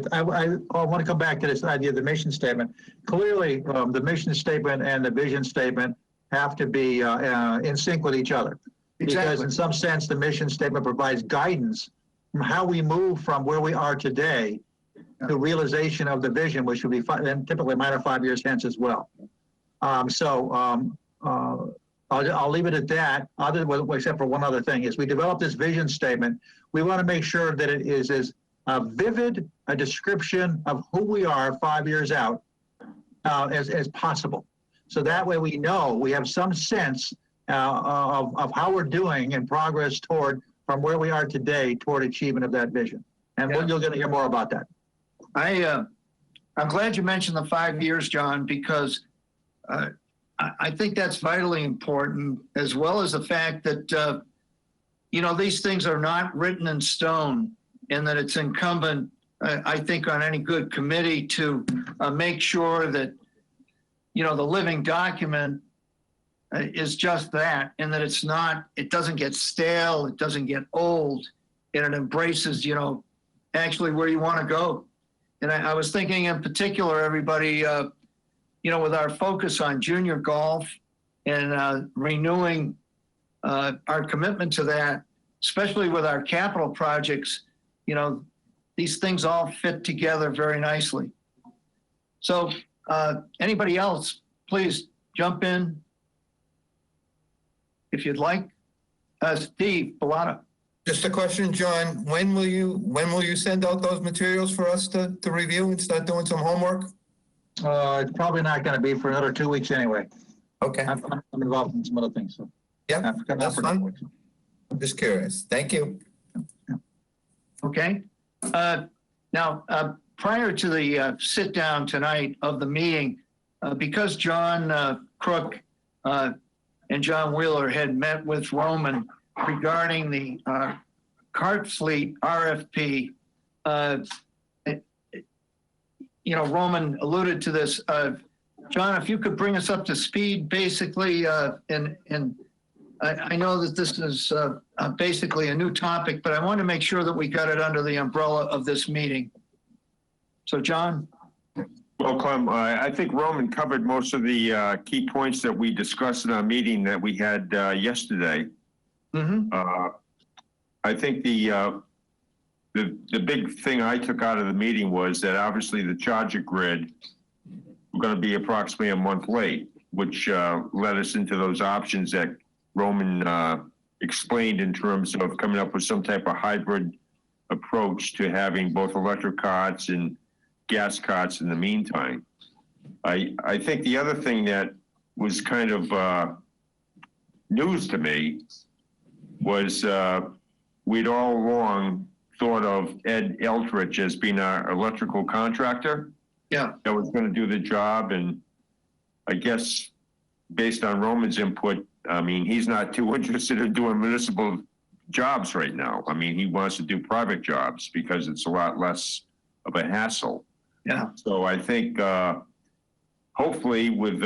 want to come back to this idea of the mission statement. Clearly, the mission statement and the vision statement have to be in sync with each other. Exactly. Because in some sense, the mission statement provides guidance from how we move from where we are today to realization of the vision, which will be typically minor 5 years hence as well. I'll leave it at that, except for one other thing, is we developed this vision statement. We want to make sure that it is as vivid a description of who we are 5 years out as possible. So that way we know, we have some sense of how we're doing in progress from where we are today toward achievement of that vision. And you're going to hear more about that. I'm glad you mentioned the 5 years, John, because I think that's vitally important, as well as the fact that, these things are not written in stone, and that it's incumbent, I think, on any good committee to make sure that, the living document is just that, and that it doesn't get stale, it doesn't get old, and it embraces, actually where you want to go. And I was thinking in particular, everybody, with our focus on junior golf and renewing our commitment to that, especially with our capital projects, these things all fit together very nicely. So anybody else, please jump in if you'd like. Steve Bellata. Just a question, John. When will you send out those materials for us to review and start doing some homework? It's probably not going to be for another 2 weeks anyway. Okay. I'm involved in some other things. So yeah, that's fine. I'm just curious. Thank you. Okay. Now, prior to the sit down tonight of the meeting, because John Crook and John Wheeler had met with Roman regarding the cart fleet RFP, Roman alluded to this. John, if you could bring us up to speed, basically, and I know that this is basically a new topic, but I want to make sure that we got it under the umbrella of this meeting. So, John? Well, Clem, I think Roman covered most of the key points that we discussed in our meeting that we had yesterday. Mm-hmm. I think the big thing I took out of the meeting was that obviously the charger grid was going to be approximately a month late, which led us into those options that Roman explained in terms of coming up with some type of hybrid approach to having both electric carts and gas carts in the meantime. I think the other thing that was kind of news to me was we'd all along thought of Ed Eldridge as being our electrical contractor. Yeah. That was going to do the job. And I guess based on Roman's input, I mean, he's not too interested in doing municipal jobs right now. I mean, he wants to do private jobs because it's a lot less of a hassle. Yeah. So I think hopefully with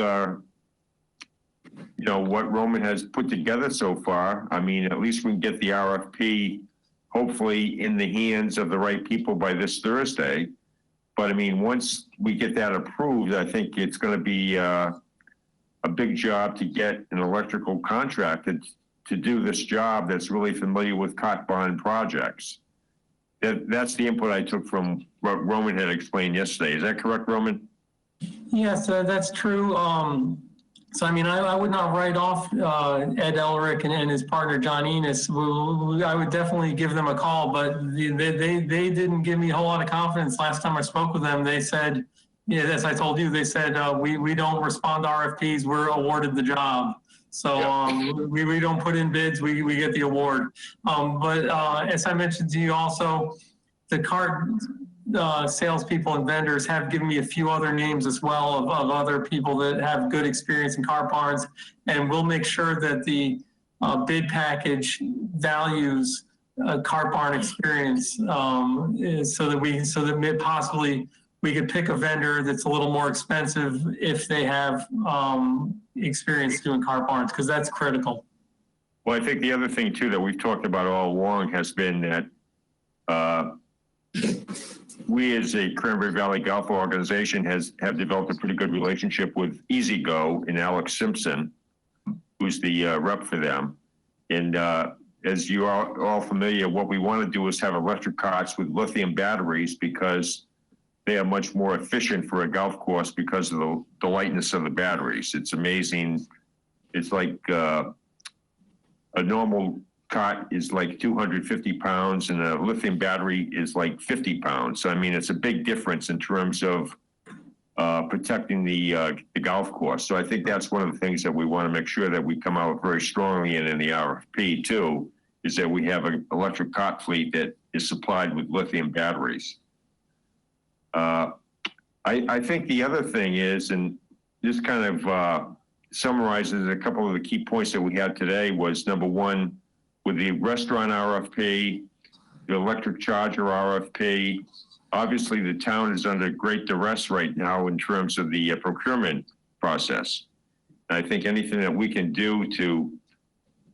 what Roman has put together so far, I mean, at least we can get the RFP hopefully in the hands of the right people by this Thursday. But I mean, once we get that approved, I think it's going to be a big job to get an electrical contractor to do this job that's really familiar with cot bond projects. That's the input I took from what Roman had explained yesterday. Is that correct, Roman? Yes, that's true. So, I mean, I would not write off Ed Elric and his partner, John Enos. I would definitely give them a call, but they didn't give me a whole lot of confidence. Last time I spoke with them, they said, yeah, as I told you, they said, we don't respond to RFPs, we're awarded the job. So we don't put in bids, we get the award. But as I mentioned to you also, the cart salespeople and vendors have given me a few other names as well of other people that have good experience in car barns, and we'll make sure that the bid package values car barn experience, so that possibly we could pick a vendor that's a little more expensive if they have experience doing car barns, because that's critical. Well, I think the other thing too that we've talked about all along has been that we as a Cranberry Valley Golf organization have developed a pretty good relationship with Easy Go and Alex Simpson, who's the rep for them. And as you are all familiar, what we want to do is have electric carts with lithium batteries because they are much more efficient for a golf course because of the lightness of the batteries. It's amazing. It's like a normal cart is like 250 pounds and a lithium battery is like 50 pounds. So, I mean, it's a big difference in terms of protecting the golf course. So I think that's one of the things that we want to make sure that we come out very strongly in the RFP too, is that we have an electric cart fleet that is supplied with lithium batteries. I think the other thing is, and this kind of summarizes a couple of the key points that we had today, was number one, with the restaurant RFP, the electric charger RFP, obviously the town is under great duress right now in terms of the procurement process. And I think anything that we can do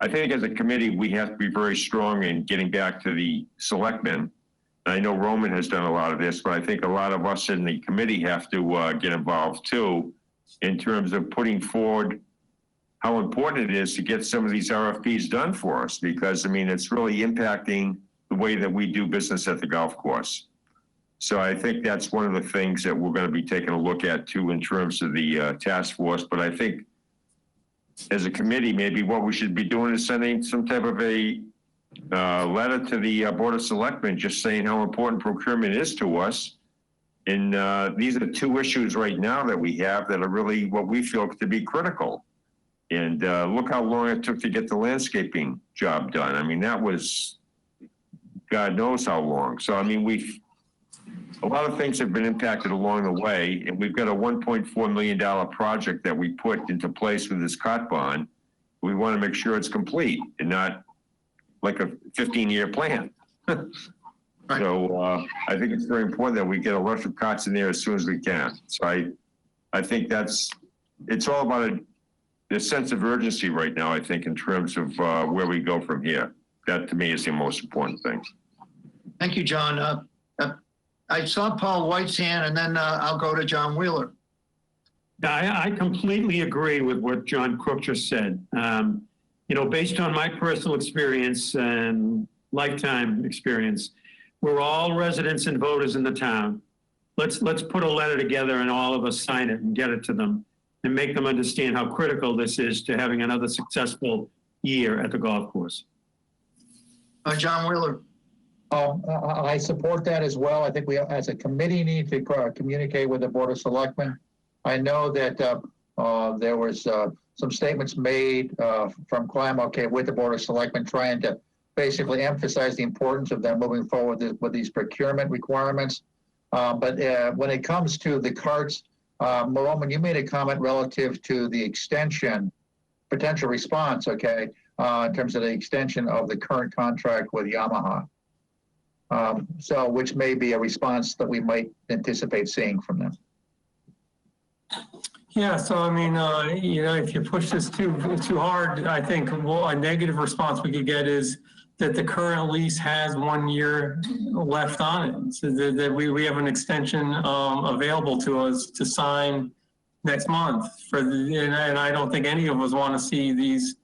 I think as a committee, we have to be very strong in getting back to the selectmen. I know Roman has done a lot of this, but I think a lot of us in the committee have to get involved too, in terms of putting forward how important it is to get some of these RFPs done for us, because I mean, it's really impacting the way that we do business at the golf course. So I think that's one of the things that we're going to be taking a look at too, in terms of the task force. But I think as a committee, maybe what we should be doing is sending some type of a letter to the Board of Selectmen, just saying how important procurement is to us. And these are two issues right now that we have that are really what we feel to be critical. And look how long it took to get the landscaping job done. I mean, that was God knows how long. So, I mean, a lot of things have been impacted along the way, and we've got a $1.4 million project that we put into place with this cot bond. We want to make sure it's complete and not like a 15-year plan. Right. So I think it's very important that we get electric cots in there as soon as we can. So I think it's all about the sense of urgency right now, I think, in terms of where we go from here. That to me is the most important thing. Thank you, John. I saw Paul White's hand, and then I'll go to John Wheeler. I completely agree with what John Crook just said. You know, based on my personal experience and lifetime experience, we're all residents and voters in the town. Let's put a letter together and all of us sign it and get it to them and make them understand how critical this is to having another successful year at the golf course. John Wheeler. I support that as well. I think we, as a committee, need to communicate with the Board of Selectmen. I know that there was some statements made from Clam, with the Board of Selectmen, trying to basically emphasize the importance of them moving forward with these procurement requirements. But when it comes to the carts, Roman, you made a comment relative to the extension, potential response, in terms of the extension of the current contract with Yamaha. So which may be a response that we might anticipate seeing from them. Yeah, so I mean, if you push this too hard, I think a negative response we could get is that the current lease has 1 year left on it, so that we have an extension available to us to sign next month. And I don't think any of us want to see these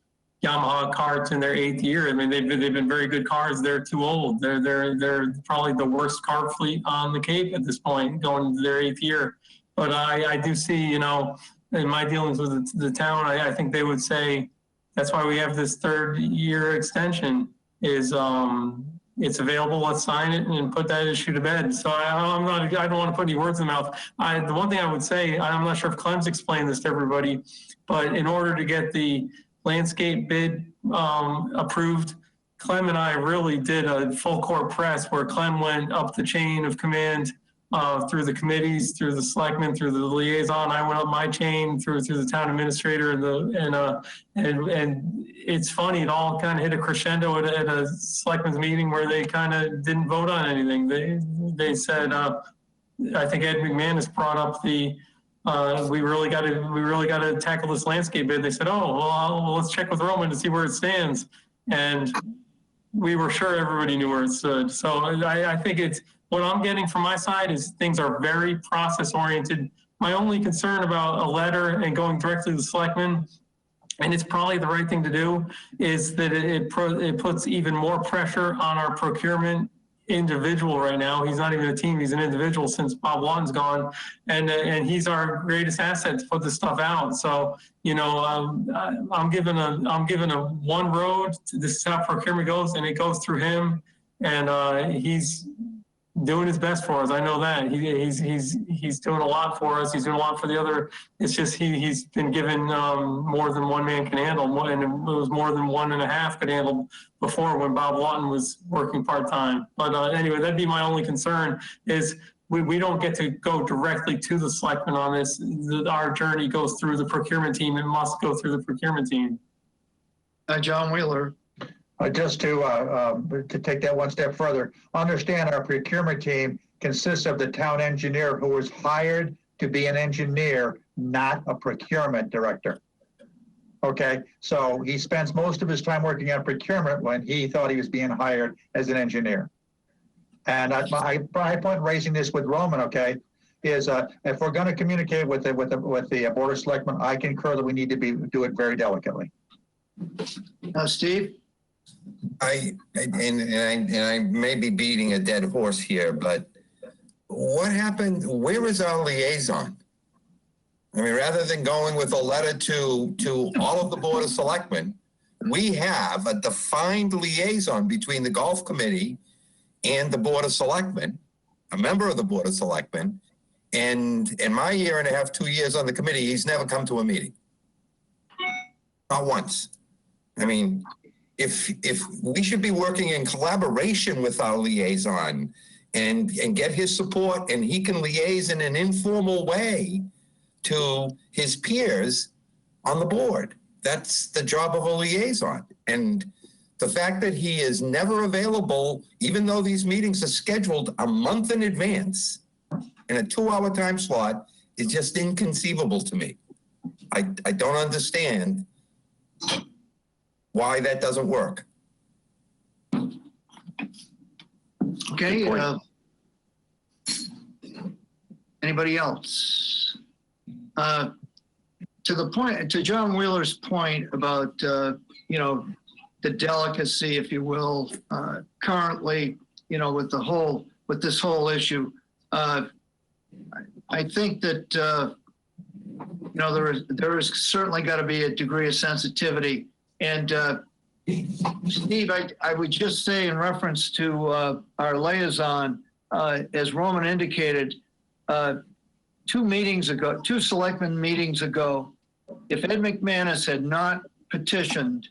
Yamaha carts in their 8th year. I mean, they've been very good cars. They're too old. They're probably the worst car fleet on the Cape at this point, going into their 8th year. But I do see, in my dealings with the town, I think they would say that's why we have this 3rd-year extension is it's available, let's sign it and put that issue to bed. So I don't want to put any words in the mouth. The one thing I would say, I'm not sure if Clem's explained this to everybody, but in order to get the landscape bid approved, Clem and I really did a full court press where Clem went up the chain of command through the committees, through the selectmen, through the liaison. I went up my chain through the town administrator, and it's funny. It all kind of hit a crescendo at a selectmen's meeting where they kind of didn't vote on anything. They said, I think Ed McManus brought up the we really got to tackle this landscape bid. They said, oh well, let's check with Roman to see where it stands, and we were sure everybody knew where it stood. So I think it's. What I'm getting from my side is things are very process oriented. My only concern about a letter and going directly to the selectmen, and it's probably the right thing to do, is that it puts even more pressure on our procurement individual right now. He's not even a team, he's an individual since Bob Lawton's gone. And he's our greatest asset to put this stuff out. So, you know, I'm given a one road, this is how procurement goes, and it goes through him. And he's doing his best for us. I know that he's doing a lot for us. He's doing a lot for the other. It's just he's been given more than one man can handle, and it was more than 1.5 could handle before when Bob Lawton was working part time. But anyway, that'd be my only concern is we don't get to go directly to the selectmen on this. Our journey goes through the procurement team. It must go through the procurement team. John Wheeler. Just to take that one step further, understand our procurement team consists of the town engineer who was hired to be an engineer, not a procurement director. Okay, so he spends most of his time working on procurement when he thought he was being hired as an engineer. And my point raising this with Roman, okay, is if we're going to communicate with the Board of Selectmen, I concur that we need to do it very delicately. Steve? I may be beating a dead horse here, but what happened? Where is our liaison? I mean, rather than going with a letter to all of the Board of Selectmen, we have a defined liaison between the Golf Committee and the Board of Selectmen, a member of the Board of Selectmen, and in my 1.5, 2 years on the committee, he's never come to a meeting. Not once. I mean, if we should be working in collaboration with our liaison and get his support, and he can liaise in an informal way to his peers on the board. That's the job of a liaison. And the fact that he is never available, even though these meetings are scheduled a month in advance in a 2-hour time slot, is just inconceivable to me. I don't understand why that doesn't work. Okay. Anybody else? To John Wheeler's point about, the delicacy, if you will, currently, with this whole issue, I think that, there is certainly got to be a degree of sensitivity. And Steve, I would just say in reference to our liaison, as Roman indicated, 2 selectmen meetings ago, if Ed McManus had not petitioned,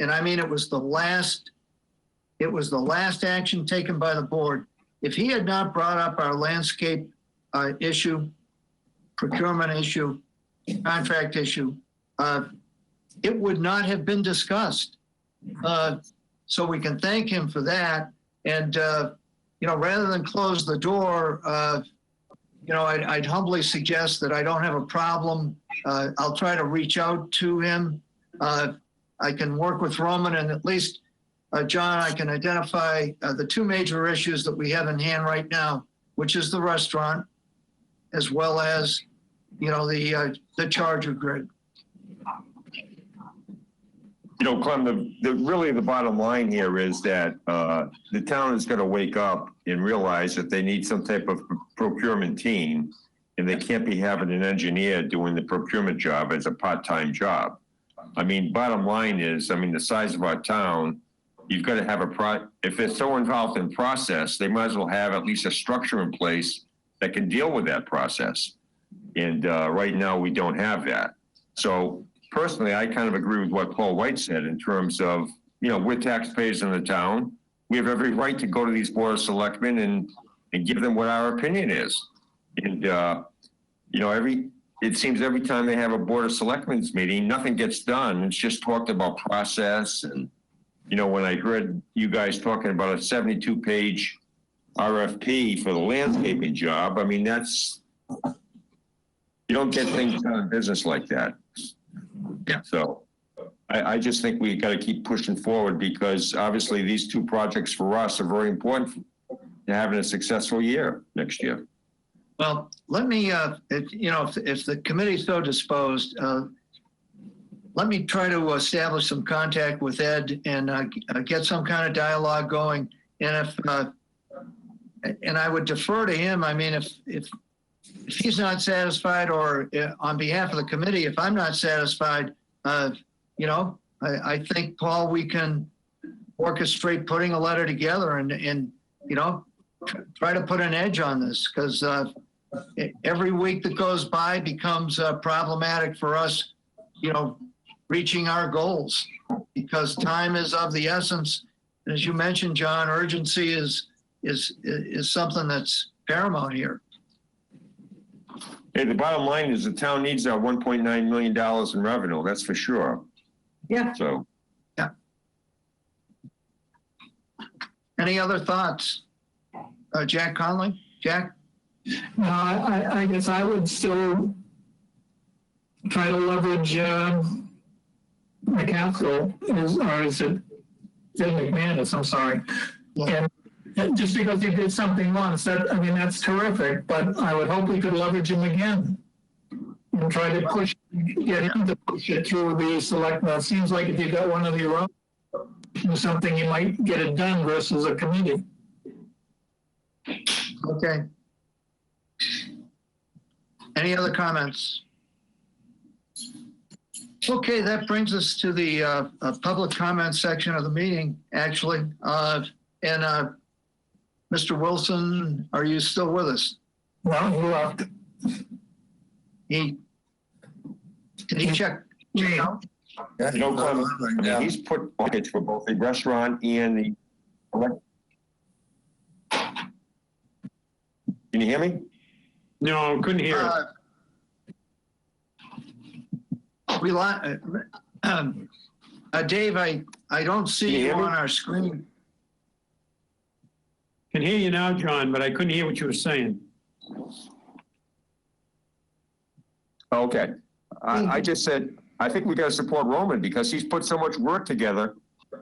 and I mean it was the last action taken by the board, if he had not brought up our landscape issue, procurement issue, contract issue, it would not have been discussed. So we can thank him for that. And, rather than close the door, I'd humbly suggest that I don't have a problem. I'll try to reach out to him. I can work with Roman, and at least, John, I can identify the 2 major issues that we have in hand right now, which is the restaurant, as well as, the charger grid. Clem, really the bottom line here is that the town is going to wake up and realize that they need some type of procurement team. and they can't be having an engineer doing the procurement job as a part-time job. I mean, bottom line is, I mean, the size of our town, you've got to have if they're so involved in process, they might as well have at least a structure in place that can deal with that process. And right now we don't have that. So personally, I kind of agree with what Paul White said in terms of, you know, we're taxpayers in the town. We have every right to go to these board of selectmen and give them what our opinion is. And, you know, it seems every time they have a board of selectmen's meeting, nothing gets done. It's just talked about process. And, you know, when I heard you guys talking about a 72-page RFP for the landscaping job, I mean, you don't get things done in business like that. Yeah. So I just think we got to keep pushing forward, because obviously these two projects for us are very important to having a successful year next year. Well, let me, if the committee's so disposed, let me try to establish some contact with Ed and get some kind of dialogue going. And and I would defer to him. I mean, if he's not satisfied, or on behalf of the committee, if I'm not satisfied, you know, I think, Paul, we can orchestrate putting a letter together and you know, try to put an edge on this, because every week that goes by becomes problematic for us, you know, reaching our goals, because time is of the essence. And as you mentioned, John, urgency is something that's paramount here. Hey, the bottom line is the town needs our $1.9 million in revenue. That's for sure. Yeah. So. Yeah. Any other thoughts? Jack Conley? Jack? No, I guess I would still try to leverage the council, or is it McManus? I'm sorry. Yeah. And just because he did something once, that's terrific, but I would hope we could leverage him again and try to get him to push it through the selectmen. It seems like if you got one of your own, do something, you might get it done versus a committee. Okay. Any other comments? Okay, that brings us to the public comment section of the meeting, actually. Mr. Wilson, are you still with us? No, he left. Did he check out? Yeah, No problem. right I now. mean, he's put buckets for both the restaurant and the. Can you hear me? No, couldn't hear it. Dave, I don't see you on our screen. Can hear you now, John, but I couldn't hear what you were saying. Okay. I just said, I think we got to support Roman, because he's put so much work together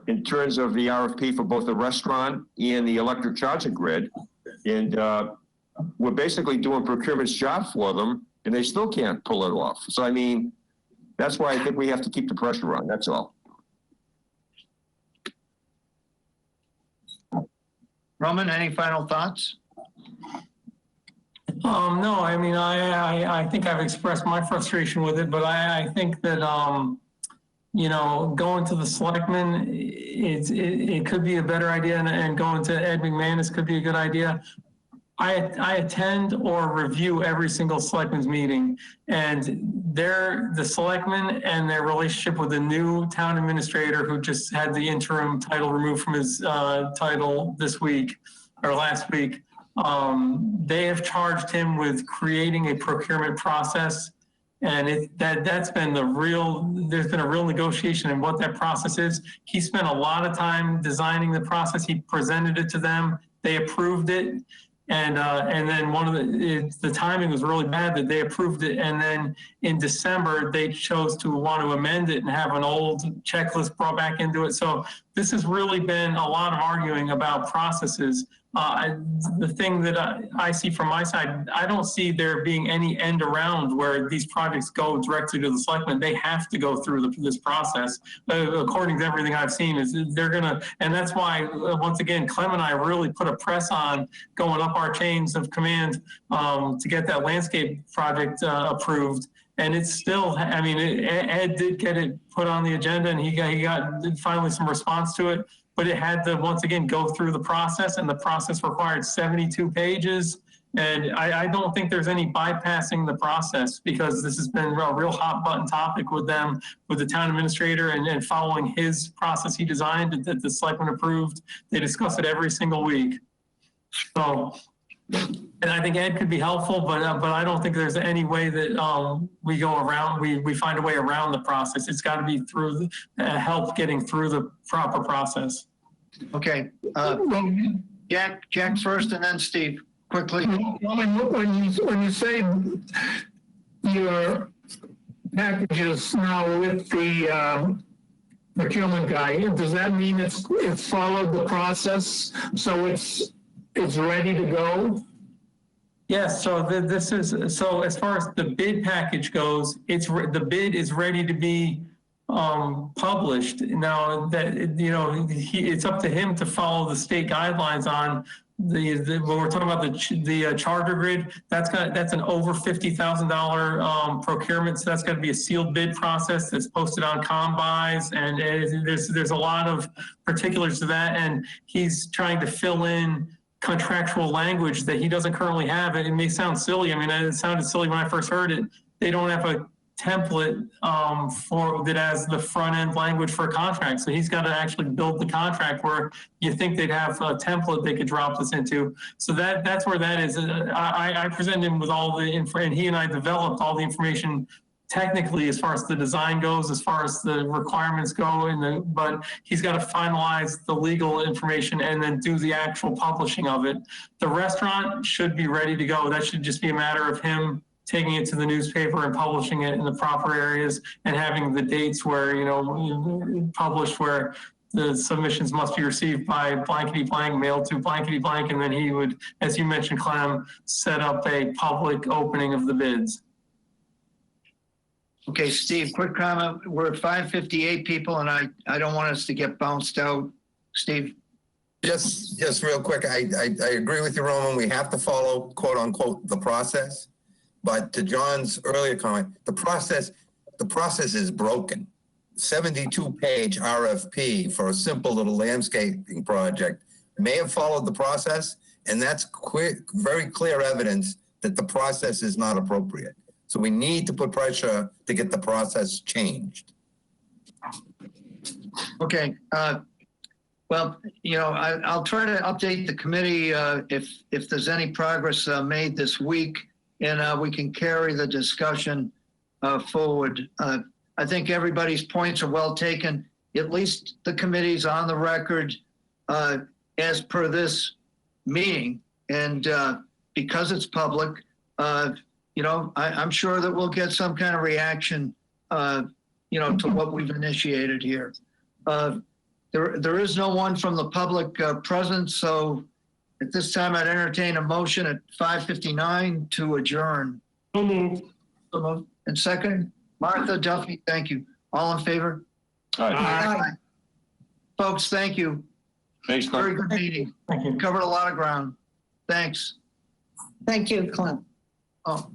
in terms of the RFP for both the restaurant and the electric charging grid. And we're basically doing procurement's job for them, and they still can't pull it off. So, I mean, that's why I think we have to keep the pressure on. That's all. Roman, any final thoughts? No, I mean, I think I've expressed my frustration with it, but I think that, you know, going to the selectmen, it could be a better idea, and going to Ed McManus could be a good idea. I attend or review every single selectmen's meeting, and the selectmen and their relationship with the new town administrator, who just had the interim title removed from his title this week or last week. They have charged him with creating a procurement process, and that's been there's been a real negotiation in what that process is. He spent a lot of time designing the process. He presented it to them. They approved it. And then the timing was really bad that they approved it. And then in December, they chose to want to amend it and have an old checklist brought back into it. So this has really been a lot of arguing about processes. The thing that I see from my side, I don't see there being any end around where these projects go directly to the selectmen. They have to go through this process. According to everything I've seen, is they're gonna, and that's why once again, Clem and I really put a press on going up our chains of command to get that landscape project approved. And it's still, I mean, Ed did get it put on the agenda, and he got finally some response to it. But it had to, once again, go through the process, and the process required 72 pages. And I don't think there's any bypassing the process, because this has been a real hot button topic with them, with the town administrator, and following his process he designed that the selectmen approved. They discuss it every single week. So, and I think Ed could be helpful, but I don't think there's any way that we go around, we find a way around the process. It's got to be through help getting through the proper process. Okay, Jack first, and then Steve, quickly. When you say your packages now with the procurement guy, does that mean it's followed the process, so it's ready to go? Yes, so this is, so as far as the bid package goes, the bid is ready to be published. Now that, you know, it's up to him to follow the state guidelines on when we're talking about the charter grid. That's an over $50,000 procurement, so that's got to be a sealed bid process that's posted on Combis, and there's a lot of particulars to that, and he's trying to fill in contractual language that he doesn't currently have. It may sound silly. I mean, it sounded silly when I first heard it. They don't have a template that has the front end language for a contract. So he's got to actually build the contract, where you think they'd have a template they could drop this into. So that's where that is. I presented him with all the info, and he and I developed all the information technically as far as the design goes, as far as the requirements go, but he's got to finalize the legal information and then do the actual publishing of it. The restaurant should be ready to go. That should just be a matter of him taking it to the newspaper and publishing it in the proper areas, and having the dates where, you know, published where the submissions must be received by blankety blank, mailed to blankety blank, and then he would, as you mentioned, Clem, set up a public opening of the bids. Okay, Steve, quick comment. We're at 5:58 people, and I don't want us to get bounced out. Steve? Just real quick, I agree with you, Roman. We have to follow, quote unquote, the process. But to John's earlier comment, the process is broken. 72-page RFP for a simple little landscaping project may have followed the process, and that's very clear evidence that the process is not appropriate. So we need to put pressure to get the process changed. Okay. Well, you know, I'll try to update the committee if there's any progress made this week, and we can carry the discussion forward. I think everybody's points are well taken. At least the committee's on the record as per this meeting, and because it's public, you know, I'm sure that we'll get some kind of reaction, you know, to what we've initiated here. There is no one from the public present, so at this time I'd entertain a motion at 5:59 to adjourn. So moved. And second, Martha Duffy, thank you. All in favor? Aye. Folks, thank you. Thanks, Clark. Very good meeting. Thank you. Covered a lot of ground. Thanks. Thank you, Clem. Oh.